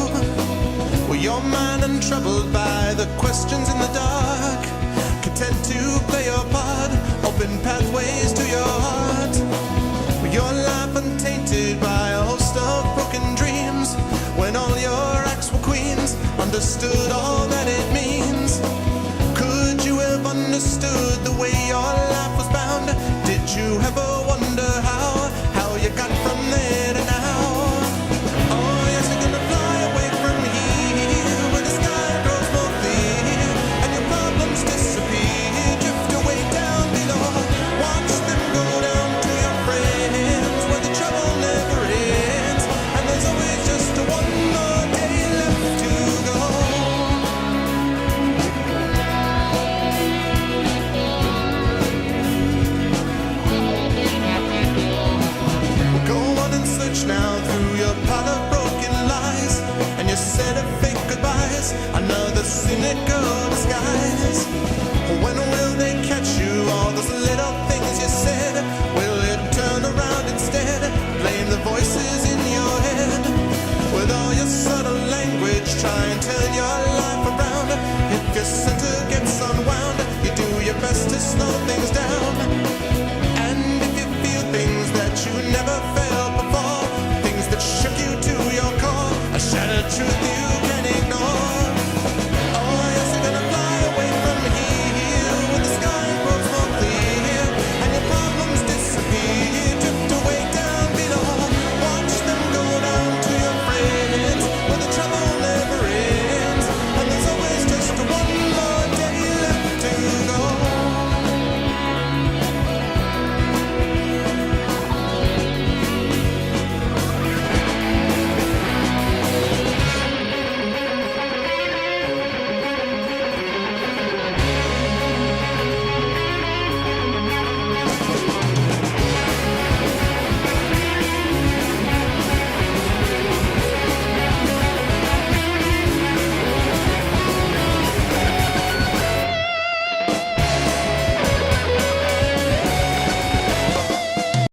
Speaker 4: Well, your mind untroubled by the questions in the dark, content to play your part, open pathways to your heart. Well, your life untainted by a host of broken dreams. When all your acts were queens, understood all that it means. Could you have understood the way your life was bound? Did you ever wonder how